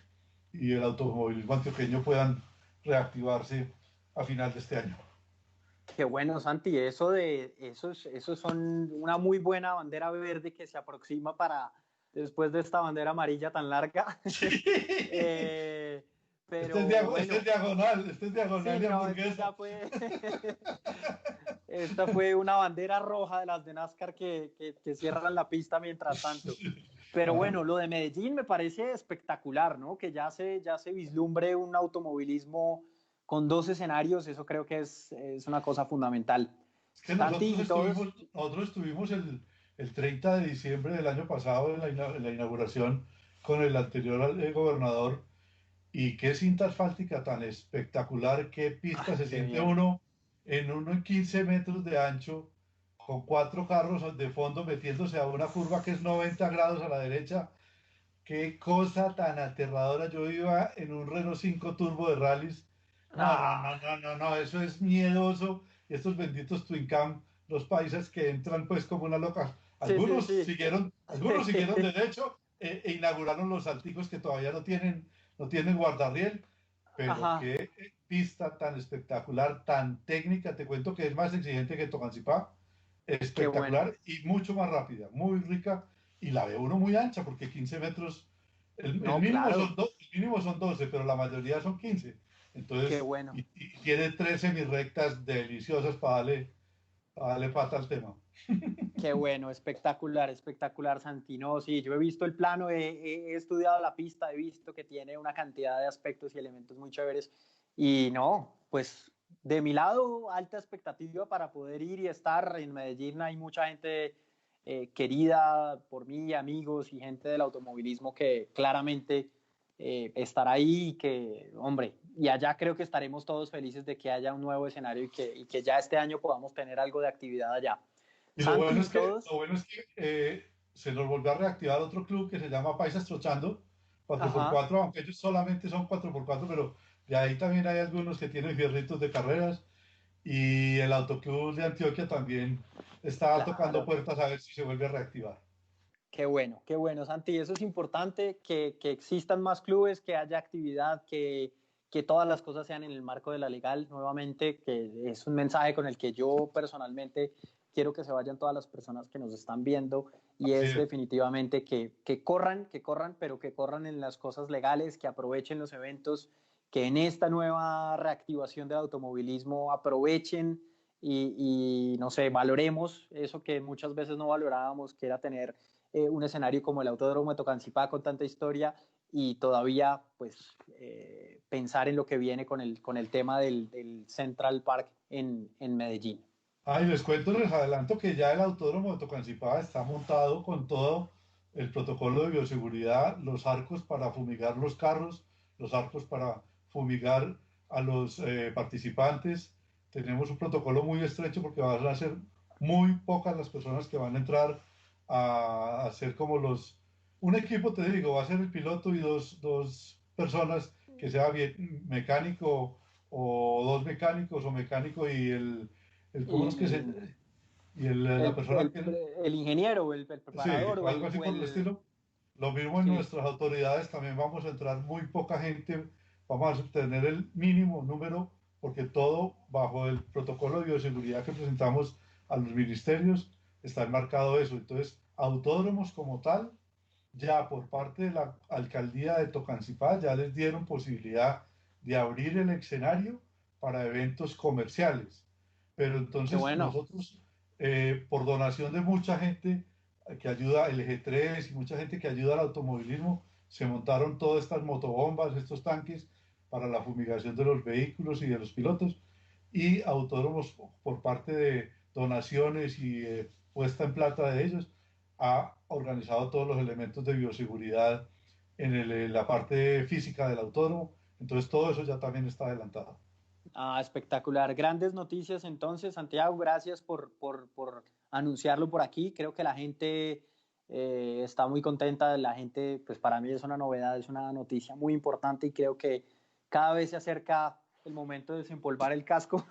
el automovilismo antioqueño puedan reactivarse a final de este año. Qué bueno, Santi. Esos son una muy buena bandera verde que se aproxima para después de esta bandera amarilla tan larga. Sí. Eh, Este es, pero este bueno, es diagonal, este es sí, diagonal y no, esto hamburguesa. ya fue. Esta fue una bandera roja de las de NASCAR que cierran la pista mientras tanto. Pero Ajá. bueno, lo de Medellín me parece espectacular, ¿no? Que ya se vislumbre un automovilismo con dos escenarios, eso creo que es una cosa fundamental. Es que Santi, y todos, nosotros estuvimos el 30 de diciembre del año pasado en la inauguración con el anterior gobernador. Y qué cinta asfáltica tan espectacular, qué pista se qué siente bien. uno en uno 15 metros de ancho, con 4 carros de fondo metiéndose a una curva que es 90 grados a la derecha. Qué cosa tan aterradora. Yo iba en un Renault 5 Turbo de rallies. No, no, no, Ah, no, no, no, eso es miedoso. Y estos benditos Twin Cam, los paisas que entran pues como una loca. sí, sí, sí. Algunos siguieron derecho e inauguraron los salticos que todavía no tienen guardarriel. Pero Ajá, qué pista tan espectacular, tan técnica. Te cuento que es más exigente que Tocancipá. qué bueno. Espectacular y mucho más rápida, muy rica y la ve uno muy ancha porque 15 metros, el No, mínimo claro, son el mínimo son 12, pero la mayoría son 15. qué Entonces, bueno. y tiene 3 semirectas deliciosas para darle pata al tema. Qué bueno, espectacular, espectacular, Santino. Sí, yo he visto el plano, he estudiado la pista, he visto que tiene una cantidad de aspectos y elementos muy chéveres. Y no, pues de mi lado, alta expectativa para poder ir y estar en Medellín. Hay mucha gente querida por mí, amigos y gente del automovilismo que claramente estará ahí y que, hombre, y allá creo que estaremos todos felices de que haya un nuevo escenario y que ya este año podamos tener algo de actividad allá. Y lo bueno Santi y es que, lo todos. bueno es que se nos volvió a reactivar otro club que se llama Paisas Trochando, cuatro por Ajá. cuatro, aunque ellos solamente son 4x4, pero de ahí también hay algunos que tienen fierritos de carreras. y el Autoclub de Antioquia también está tocando Claro. puertas a ver si se vuelve a reactivar. Qué bueno, Santi. Eso es importante, que existan más clubes, que haya actividad, que todas las cosas sean en el marco de la legal, nuevamente, que es un mensaje con el que yo personalmente quiero que se vayan todas las personas que nos están viendo y Así es es. definitivamente que corran, pero que corran en las cosas legales, que aprovechen los eventos, que en esta nueva reactivación del automovilismo aprovechen y no sé, valoremos eso que muchas veces no valorábamos, que era tener un escenario como el Autódromo de Tocancipá con tanta historia y todavía pues pensar en lo que viene con el tema del Central Park en Medellín. Ah, y les cuento, les adelanto que ya el Autódromo de Tocancipá está montado con todo el protocolo de bioseguridad, los arcos para fumigar los carros, los arcos para fumigar a los participantes. Tenemos un protocolo muy estrecho porque van a ser muy pocas las personas que van a entrar a hacer como los... Un equipo, te digo, va a ser el piloto y dos personas que sea bien mecánico o dos mecánicos o mecánico y ¿cómo es que se, Y y la persona que, el ingeniero, el sí, preparador o algo así por el estilo? Lo mismo en sí, nuestras autoridades, también vamos a entrar muy poca gente, vamos a tener el mínimo número, porque todo bajo el protocolo de bioseguridad que presentamos a los ministerios está enmarcado eso. Entonces, autódromos como tal, ya por parte de la alcaldía de Tocancipá, ya les dieron posibilidad de abrir el escenario para eventos comerciales. Pero qué entonces bueno. nosotros, por donación de mucha gente que ayuda, el G3 y mucha gente que ayuda al automovilismo, se montaron todas estas motobombas, estos tanques para la fumigación de los vehículos y de los pilotos, y autódromos por parte de donaciones y puesta en plata de ellos, ha organizado todos los elementos de bioseguridad en la parte física del autódromo. Entonces todo eso ya también está adelantado. Ah, espectacular. Grandes noticias entonces, Santiago. Gracias por anunciarlo por aquí. Creo que la gente está muy contenta. La gente, pues para mí es una novedad, es una noticia muy importante y creo que cada vez se acerca el momento de desempolvar el casco.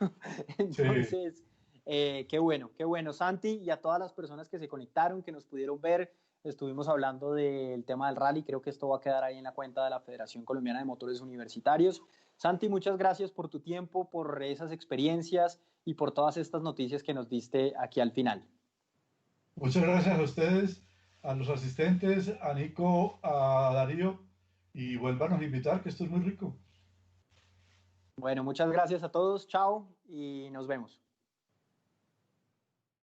Sí, Entonces, qué bueno, Santi, y a todas las personas que se conectaron, que nos pudieron ver. Estuvimos hablando del tema del rally. Creo que esto va a quedar ahí en la cuenta de la Federación Colombiana de Motores Universitarios. Santi, muchas gracias por tu tiempo, por esas experiencias y por todas estas noticias que nos diste aquí al final. muchas gracias a ustedes, a los asistentes, a Nico, a Darío, y vuelvan a invitar, que esto es muy rico. Bueno, muchas gracias a todos, chao y nos vemos.